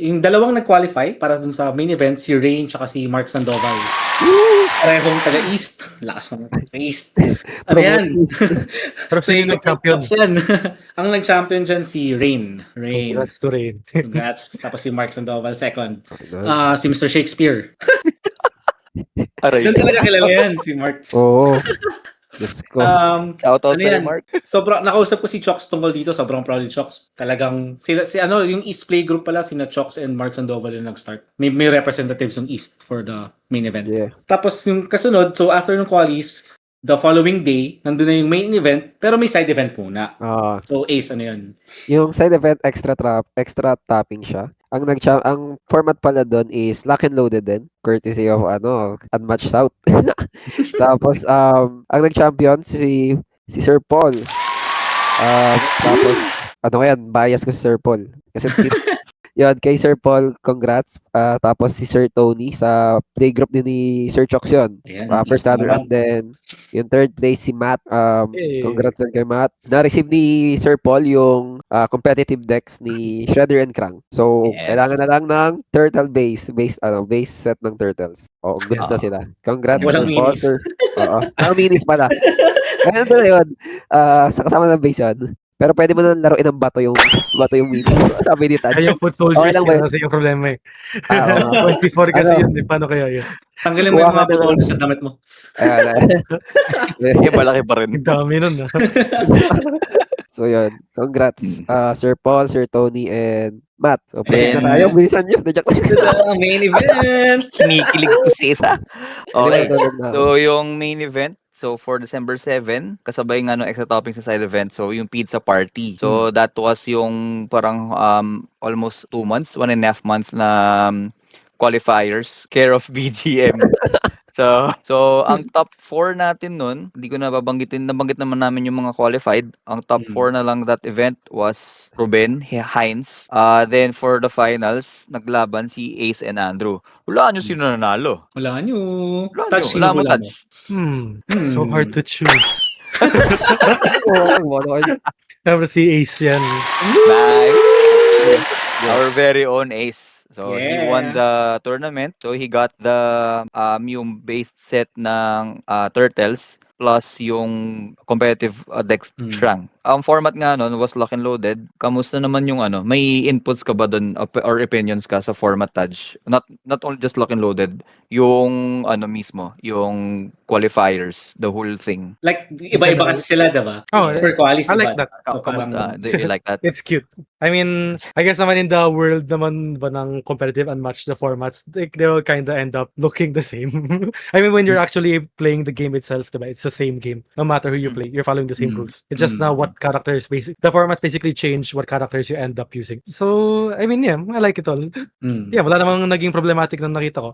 [SPEAKER 4] yung dalawang nag-qualify para dun sa main event, si Rain tsaka si Mark Sandoval. Parehong taga-East. Lakas ng taga-East. Ano yan?
[SPEAKER 1] Pero sa yung nag-champion.
[SPEAKER 4] Ang nag-champion dyan si Rain.
[SPEAKER 1] Congrats to Rain.
[SPEAKER 4] Congrats. Tapos si Mark Sandoval second. Si Mr. Shakespeare.
[SPEAKER 5] Aray.
[SPEAKER 4] Doon talaga kilala yan, si Mark.
[SPEAKER 3] Oo. Diyos ko.
[SPEAKER 5] Shoutout
[SPEAKER 4] Ano
[SPEAKER 5] sa'yo,
[SPEAKER 4] yan?
[SPEAKER 5] Mark.
[SPEAKER 4] Sobrang nakausap ko si Chox tungkol dito, sobrang proud ni Chox. Talagang yung East Play Group pala, sina Chox and Mark Sandoval yung nag-start. May representatives ng East for the main event.
[SPEAKER 3] Yeah.
[SPEAKER 4] Tapos yung kasunod, so after ng qualies, the following day, nandun na yung main event, pero may side event muna. So Ace, ano yun?
[SPEAKER 3] Yung side event, extra tapping siya. Ang format pala doon is lock and loaded din, courtesy of Unmatched South. Tapos ang nag-champion si Sir Paul. Tapos bias ko si Sir Paul. Kasi yun, kay Sir Paul, congrats. Tapos si Sir Tony sa playgroup din ni Sir Chox yun. First runner up, then yung third place si Matt. Congrats din kay Matt. Na-receive ni Sir Paul yung competitive decks ni Shredder and Krang. So, kailangan na lang ng turtle base set ng turtles. Goods na sila. Congrats,
[SPEAKER 4] Walang
[SPEAKER 3] Sir Paul.
[SPEAKER 4] minis.
[SPEAKER 3] Walang minis pala. Ganun na yun. Sa kasama ng base yun. Pero pwede mo na laruin ng bato yung mini. Sabi ni Tad.
[SPEAKER 1] Kaya yung foot soldiers,
[SPEAKER 3] Okay lang ba
[SPEAKER 1] yun
[SPEAKER 3] yun?
[SPEAKER 1] kasi yung problema eh. 24 kasi yun, paano kaya yun?
[SPEAKER 4] Tanggalin mo yung mga butol sa damit mo.
[SPEAKER 5] Yung malaki pa rin.
[SPEAKER 1] Ang dami nun ah.
[SPEAKER 3] So yun, congrats Sir Paul, Sir Tony, and Matt. So proceed
[SPEAKER 5] And-
[SPEAKER 3] na tayo, bilisan nyo.
[SPEAKER 4] Main event!
[SPEAKER 5] Kinikilig ko si isa. Okay.
[SPEAKER 3] So,
[SPEAKER 5] So, yung main event, so for December 7, kasabay nga ng extra topping sa side event, so yung pizza party. So, that was yung parang almost 2 months, 1.5 months na qualifiers, care of BGM. So ang top 4 natin nun, hindi ko nababanggitin, nabanggit naman namin yung mga qualified. Ang top 4 na lang that event was Ruben, Heinz. Then for the finals, naglaban si Ace and Andrew. Wala nyo sino nanalo.
[SPEAKER 4] Wala nyo.
[SPEAKER 5] Wala
[SPEAKER 4] Touch,
[SPEAKER 5] nyo.
[SPEAKER 4] sino
[SPEAKER 5] Wala mo
[SPEAKER 4] wala mo?
[SPEAKER 5] touch.
[SPEAKER 1] So hard to choose.
[SPEAKER 3] oh,
[SPEAKER 1] Tapos si Ace yan.
[SPEAKER 5] Nice. Our very own Ace. So he
[SPEAKER 4] Yeah.
[SPEAKER 5] won the tournament. So he got the yung base set ng turtles plus yung competitive dex rank. Ang format nga nun was lock and loaded. Kamusta naman yung may inputs ka ba dun or opinions ka sa format, Taj? Not only just lock and loaded, yung mismo, yung qualifiers, the whole thing.
[SPEAKER 4] Like, iba-iba kasi sila, diba?
[SPEAKER 1] Oh,
[SPEAKER 4] Per qualis,
[SPEAKER 1] I like
[SPEAKER 4] iba.
[SPEAKER 1] that.
[SPEAKER 4] So,
[SPEAKER 5] Kamusta? Do you like that?
[SPEAKER 1] It's cute. I mean, I guess naman in the world naman ba ng competitive unmatched the formats, they all kind of end up looking the same. I mean, when you're actually playing the game itself, diba, it's the same game. No matter who you play, you're following the same rules. It's just now what characters the formats basically change what characters you end up using. So, I mean, yeah, I like it all. Yeah, wala namang naging problematic na nakita ko.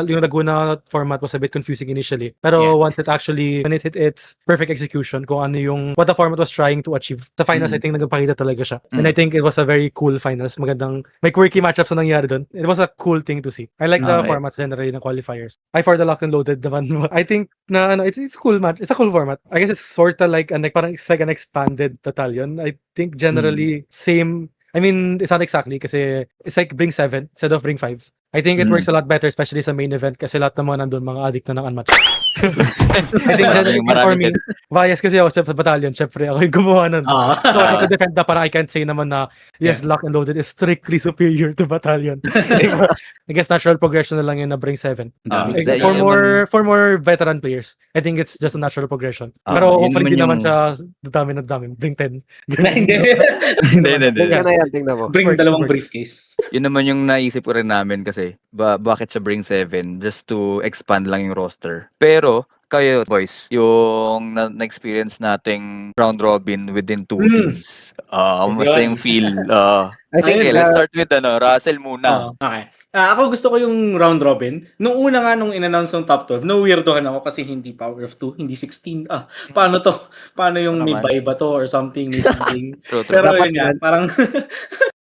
[SPEAKER 1] Yung Laguna format was a bit confusing initially. Pero once when it hit its perfect execution, kung ano yung what the format was trying to achieve. Sa finals, I think nagpakita talaga siya. And I think it was a very cool finals. Magandang, may quirky matchups na nangyari doon. It was a cool thing to see. I like the formats generally ng qualifiers. For the locked and loaded naman, I think na it's a cool match. It's a cool format. I guess it's sort of like parang it's like an expanded battalion. I think generally same. I mean, it's not exactly kasi it's like bring 7 instead of bring 5. I think it works a lot better, especially sa main event kasi lahat ng mga nandun, mga addict na ng unmatched. I think for me, bias kasi ako sa battalion, syempre ako yung gumawa nun. So to defend na parang I can't say naman na yes, lock and loaded is strictly superior to battalion. I guess natural progression na lang yun na bring 7. For more veteran players, I think it's just a natural progression. Pero hopefully hindi naman siya dami, bring 10.
[SPEAKER 5] Hindi.
[SPEAKER 3] Tingnan mo.
[SPEAKER 4] Bring dalawang briefcase.
[SPEAKER 5] Yun naman yung naisip ko rin namin kasi bakit siya bring 7 just to expand lang yung roster. Pero kayo boys, yung na-experience nating round robin within 2 teams. Kamusta yung feel? Let's start with Russell muna.
[SPEAKER 4] Okay. Ako gusto ko yung round robin. Nung una nga nung in-announce yung top 12, weirdohan ako kasi hindi power of 2, hindi 16. Paano to? Paano yung may buy ba to or something, may something.
[SPEAKER 5] True.
[SPEAKER 4] Pero yun yan, parang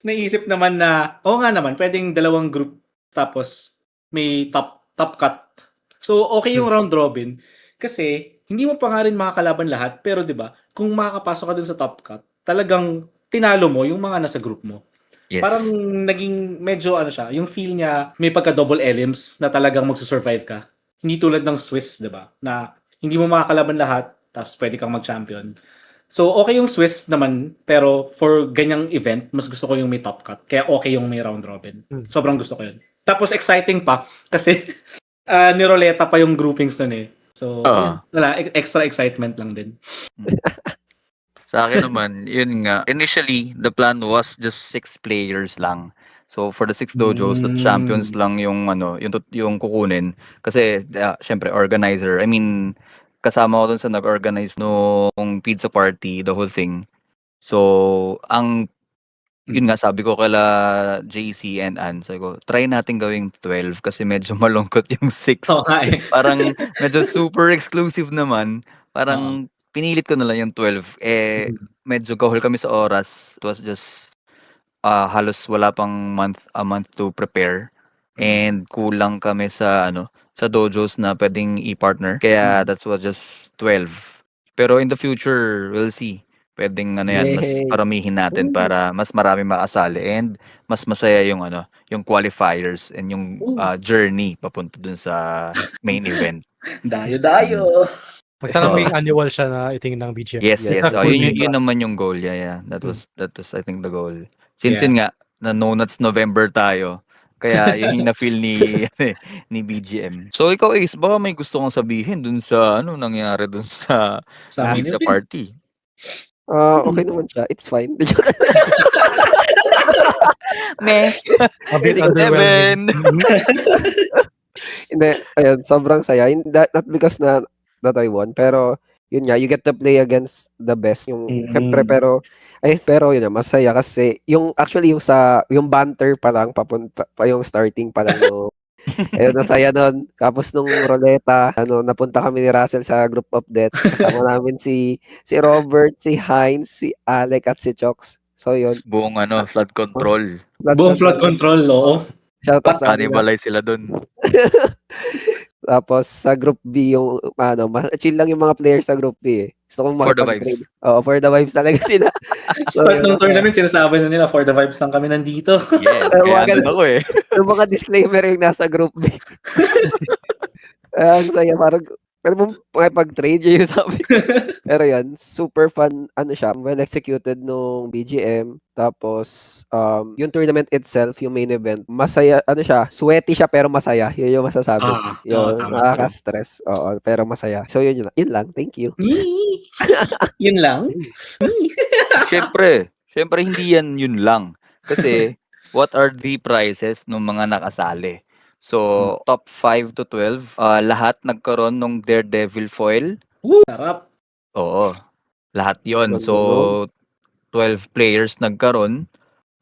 [SPEAKER 4] naisip naman na, nga naman, pwedeng dalawang group tapos may top cut. So, okay yung round robin kasi hindi mo pa nga rin makakalaban lahat pero 'di ba, kung makakapasok ka dun sa top cut, talagang tinalo mo yung mga nasa group mo.
[SPEAKER 5] Yes.
[SPEAKER 4] Parang naging medyo siya, yung feel niya may pagka-double elims na talagang magsusurvive ka. Hindi tulad ng Swiss, 'di ba? Na hindi mo makakalaban lahat tapos pwede kang mag-champion. So, okay yung Swiss naman, pero for ganyang event, mas gusto ko yung may top cut. Kaya okay yung may round robin. Sobrang gusto ko yun. Tapos exciting pa kasi niroleta pa yung groupings nun eh. So, wala, extra excitement lang din.
[SPEAKER 5] Sa akin naman, yun nga. Initially, the plan was just 6 players lang. So for the 6 dojos, the champions lang yung yung kukunin kasi syempre organizer. I mean, kasama ko dun sa nag-organize nung pizza party, the whole thing. So, yun nga sabi ko kala JC and Ann, sabi ko, try natin gawing 12 kasi medyo malungkot yung 6. Parang medyo super exclusive naman. Parang pinilit ko na lang yung 12. Medyo gahol kami sa oras. It was just halos wala pang a month to prepare. And kulang kami sa sa dojos na pwedeng i-partner. Kaya that was just 12. Pero in the future, we'll see. Pwedeng mas paramihin natin para mas marami makasali and mas masaya yung yung qualifiers and yung journey papunta dun sa main event.
[SPEAKER 4] Dayo.
[SPEAKER 1] Sana may annual siya na itingin ng BGM.
[SPEAKER 5] Yes. Yun naman yung goal. Yeah. That was I think the goal. Since yun nga na nuts November tayo. Kaya yun yung na-feel ni BGM. So ikaw Ace, baka may gusto kong sabihin dun sa nangyari dun sa party.
[SPEAKER 3] Okay naman siya. It's fine.
[SPEAKER 5] Meh.
[SPEAKER 1] A bit underwhelming.
[SPEAKER 3] Hindi, ayun, sobrang saya. Not because that I won, pero yun nga, you get to play against the best. Siyempre, pero yun nga, masaya kasi yung banter pa lang, papunta pa yung starting pa lang. Ayun, nasaya nun. Tapos nung roleta, napunta kami ni Russell sa group of death. Kasama namin si Robert, si Heinz, si Alec, at si Chox. So yun.
[SPEAKER 5] Buong flood control.
[SPEAKER 4] Buong flood control, oo.
[SPEAKER 3] Shoutout sa kanila.
[SPEAKER 5] Cannibalize sila dun.
[SPEAKER 3] Tapos sa group B yung chill lang yung mga players sa group B eh. Gusto kong
[SPEAKER 5] for the vibes.
[SPEAKER 3] Oo, for the vibes talaga sila.
[SPEAKER 4] Start ng tournament, sinasabi na nila, for the vibes lang kami nandito.
[SPEAKER 5] Yes, kaya ako eh.
[SPEAKER 3] Yung mga disclaimer yung nasa group B. Ang saya, parang pwede mong makipag-trade, yun yung sabi ko. Pero yan, super fun, ano siya, well executed nung BGM. Tapos, yung tournament itself, yung main event, masaya, ano siya, sweaty siya pero masaya. Yun yung masasabi.
[SPEAKER 4] Oo,
[SPEAKER 3] Yun,
[SPEAKER 4] tama.
[SPEAKER 3] nakaka-stress. Oo, pero masaya. So, yun lang. Thank you.
[SPEAKER 4] Yun lang.
[SPEAKER 5] Syempre hindi yan yun lang. Kasi what are the prizes ng mga nakasali? So, top 5 to 12, lahat nagkaroon ng Daredevil foil.
[SPEAKER 4] Sarap.
[SPEAKER 5] Oo, lahat yon.
[SPEAKER 3] Ganda,
[SPEAKER 5] So, 12 players nagkaroon.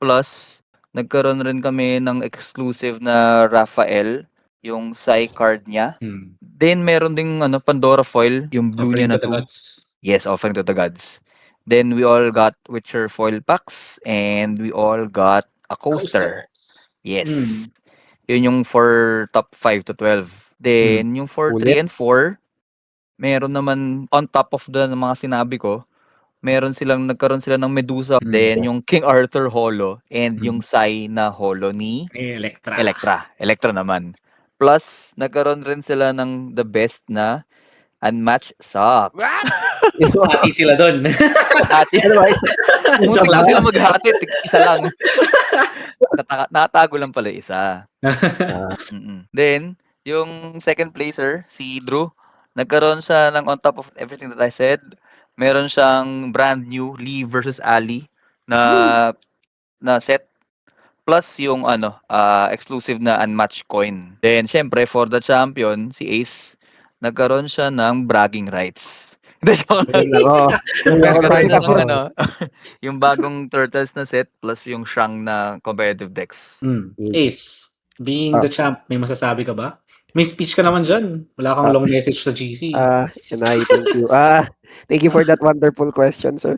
[SPEAKER 5] Plus, nagkaroon rin kami ng exclusive na Raphael, yung Psy card niya. Then, meron ding Pandora foil, yung blue
[SPEAKER 4] Offering
[SPEAKER 5] niya na
[SPEAKER 4] to the
[SPEAKER 5] 2.
[SPEAKER 4] gods.
[SPEAKER 5] Yes, offering to the gods. Then, we all got Witcher foil packs and we all got a coaster. Yes. Yun yung for top 5 to 12. Then, yung for 3 and 4, meron naman on top of the mga sinabi ko, nagkaroon sila ng Medusa, then yung King Arthur holo and yung Sai na holo ni
[SPEAKER 4] Electra.
[SPEAKER 5] Electra naman. Plus, nagkaroon rin sila ng the best na Unmatched Socks.
[SPEAKER 4] Pati sila doon.
[SPEAKER 5] Hati.
[SPEAKER 3] Ano ba?
[SPEAKER 5] Muntik lang sila maghati, isa lang. Nakatago lang pala isa. Then, yung second placer, si Drew, nagkaroon siya ng on top of everything that I said, meron siyang brand new Lee versus Ali na set. Plus yung exclusive na unmatched coin. Then, syempre, for the champion, si Ace, nagkaroon siya ng bragging rights. Nagkaroon siya ng yung bagong Turtles na set plus yung Shang na competitive decks.
[SPEAKER 4] Ace, being the champ, may masasabi ka ba? May speech ka naman dyan. Wala kang long message sa GC.
[SPEAKER 3] Thank you. Thank you for that wonderful question, sir.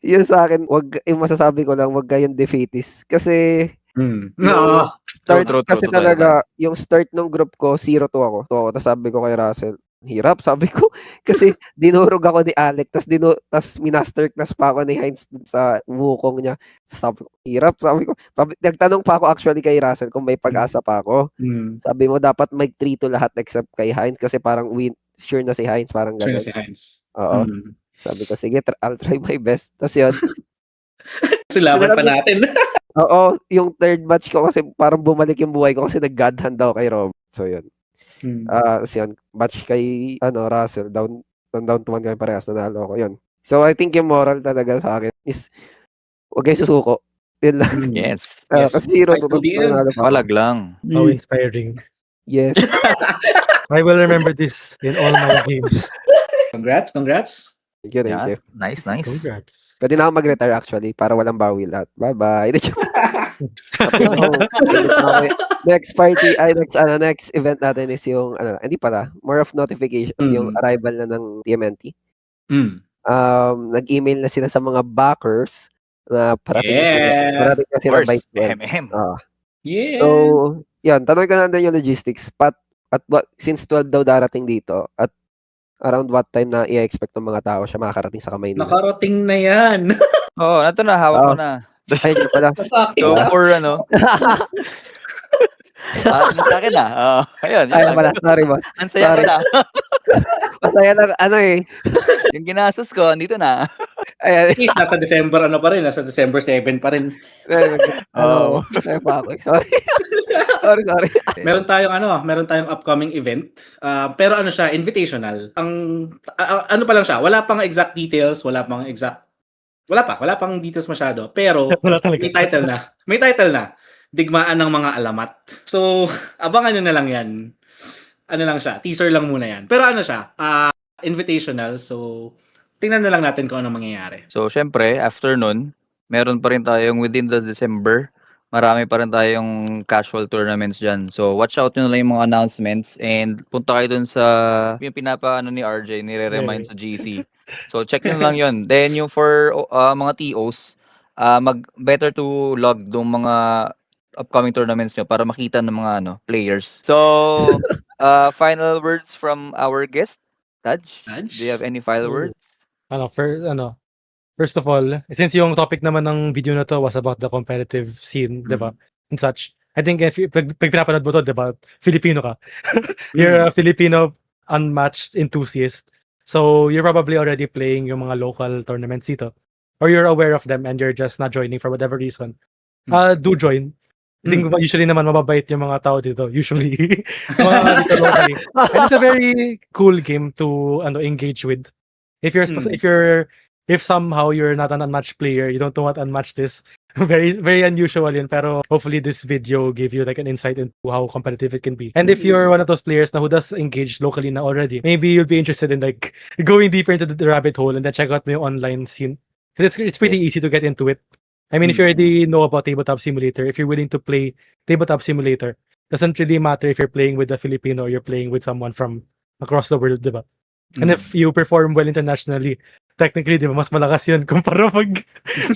[SPEAKER 3] Yung sa akin, yung masasabi ko lang, wag kayong defeatist. Kasi,
[SPEAKER 4] No.
[SPEAKER 5] True
[SPEAKER 3] kasi
[SPEAKER 5] talaga.
[SPEAKER 3] talaga, yung start ng group ko, 0-2 ako. Tapos sabi ko kay Russell, hirap, sabi ko. Kasi dinurog ako ni Alec, tas minasterclass pa ako ni Heinz dun sa wukong niya. Sabi ko, hirap, sabi ko. Nagtanong pa ako actually kay Russell kung may pag-asa pa ako. Sabi mo, dapat mag 3-2 lahat except kay Heinz kasi parang sure na si Heinz, parang
[SPEAKER 4] Sure
[SPEAKER 3] gano'n.
[SPEAKER 4] na si Heinz.
[SPEAKER 3] Oo. Sabi ko, sige, I'll try my best. Tas yun.
[SPEAKER 4] Kasi laban pa natin.
[SPEAKER 3] Oo, yung third match ko kasi parang bumalik yung buhay ko kasi nag-God hand daw kay Rob. So yun. Tapos yun, match kay Russell, down to 1 kami parehas, nanalo ako. Yun. So I think yung moral talaga sa akin is huwag kayo susuko. Yun lang.
[SPEAKER 5] Yes.
[SPEAKER 3] Kasi 0-2 nanalo pa ako.
[SPEAKER 5] Walag lang.
[SPEAKER 1] How inspiring.
[SPEAKER 3] Yes.
[SPEAKER 1] I will remember this in all my games.
[SPEAKER 4] Congrats.
[SPEAKER 3] Thank you.
[SPEAKER 5] Yeah. Nice.
[SPEAKER 1] Congrats.
[SPEAKER 3] Pwede na ako mag-retire actually para walang bawi lahat. Bye-bye. Next event natin is yung hindi pala, more of notifications, yung arrival na ng TMNT. Nag-email na sila sa mga backers na parating na sila by 12.
[SPEAKER 4] Yeah.
[SPEAKER 3] So, yan, tanong ko na din yung logistics. Since 12 daw darating dito, at around what time na i-expect ng mga tao siya makakarating sa kamay nila?
[SPEAKER 4] Nakarating na yan.
[SPEAKER 5] Oo, ito na, hawak ko na.
[SPEAKER 3] Ay, ito pala.
[SPEAKER 5] So, for sa akin na. Ayun.
[SPEAKER 3] Ay, pala. Sorry, boss.
[SPEAKER 5] Ang saya ko na.
[SPEAKER 3] Masaya lang,
[SPEAKER 5] Yung ginastos ko, andito na.
[SPEAKER 3] Ay,
[SPEAKER 4] Nasa December nasa December 7 pa rin.
[SPEAKER 3] Sorry pa ako. Sorry.
[SPEAKER 4] Meron tayong upcoming event. Pero siya, invitational. Ano pa lang siya, wala pang exact details, wala pang details masyado, pero may title na. Digmaan ng mga alamat. So, abangan nyo na lang yan. Ano lang siya, teaser lang muna yan. Pero siya, invitational, so tingnan na lang natin kung anong mangyayari.
[SPEAKER 5] So, syempre, after nun, meron pa rin tayong within the December, marami pa rin tayong casual tournaments dyan. So, watch out nyo na lang yung mga announcements and punta kayo dun sa yung ni RJ, nire-remind sa GC. So, check nyo lang yun. Then, yung for mga TOs, better to log dong mga upcoming tournaments nyo para makita ng mga players. So, final words from our guest, Taj? Do you have any final words?
[SPEAKER 1] First of all, since yung topic naman ng video na to was about the competitive scene, diba? And such, I think pag pinapanood mo to, diba? Filipino ka. You're a Filipino unmatched enthusiast. So you're probably already playing yung mga local tournaments dito. Or you're aware of them and you're just not joining for whatever reason. Do join. I think usually naman mababait yung mga tao dito. Usually. Mga dito locally. And it's a very cool game to engage with. If somehow you're not an unmatched player, you don't know what unmatched is. Very very unusual yun, pero hopefully this video gave you like an insight into how competitive it can be. And if you're one of those players na who does engage locally na already, maybe you'll be interested in like going deeper into the rabbit hole and then check out my online scene. Because it's pretty easy to get into it. I mean, if you already know about Tabletop Simulator, if you're willing to play Tabletop Simulator, doesn't really matter if you're playing with a Filipino or you're playing with someone from across the world, diba? And if you perform well internationally, technically, di ba, mas malakas yun kumpara pag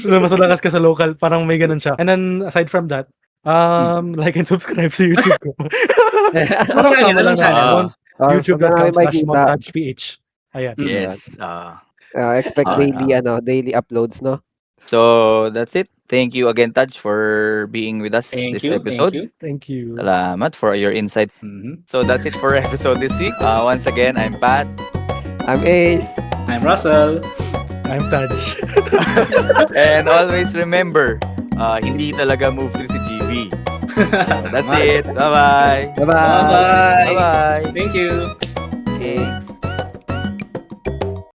[SPEAKER 1] mas malakas ka sa local, parang may ganun siya. And then, aside from that, like and subscribe sa YouTube ko. Parang
[SPEAKER 4] Channel,
[SPEAKER 1] sama lang
[SPEAKER 4] channel.
[SPEAKER 1] natin. YouTube.com/montajph.
[SPEAKER 3] makikita.
[SPEAKER 1] Ayan.
[SPEAKER 5] Yes.
[SPEAKER 3] Expect daily uploads, no?
[SPEAKER 5] So that's it. Thank you again, Taj, for being with us this episode.
[SPEAKER 1] Thank you.
[SPEAKER 5] Salamat for your insight. So that's it for episode this week. Once again, I'm Pat.
[SPEAKER 3] I'm Ace.
[SPEAKER 4] I'm Russell.
[SPEAKER 1] I'm Taj.
[SPEAKER 5] And always remember, hindi talaga move through si GB. So that's it. Bye-bye.
[SPEAKER 3] Bye-bye.
[SPEAKER 4] Bye-bye.
[SPEAKER 5] Bye-bye.
[SPEAKER 4] Thank you.
[SPEAKER 5] Thanks.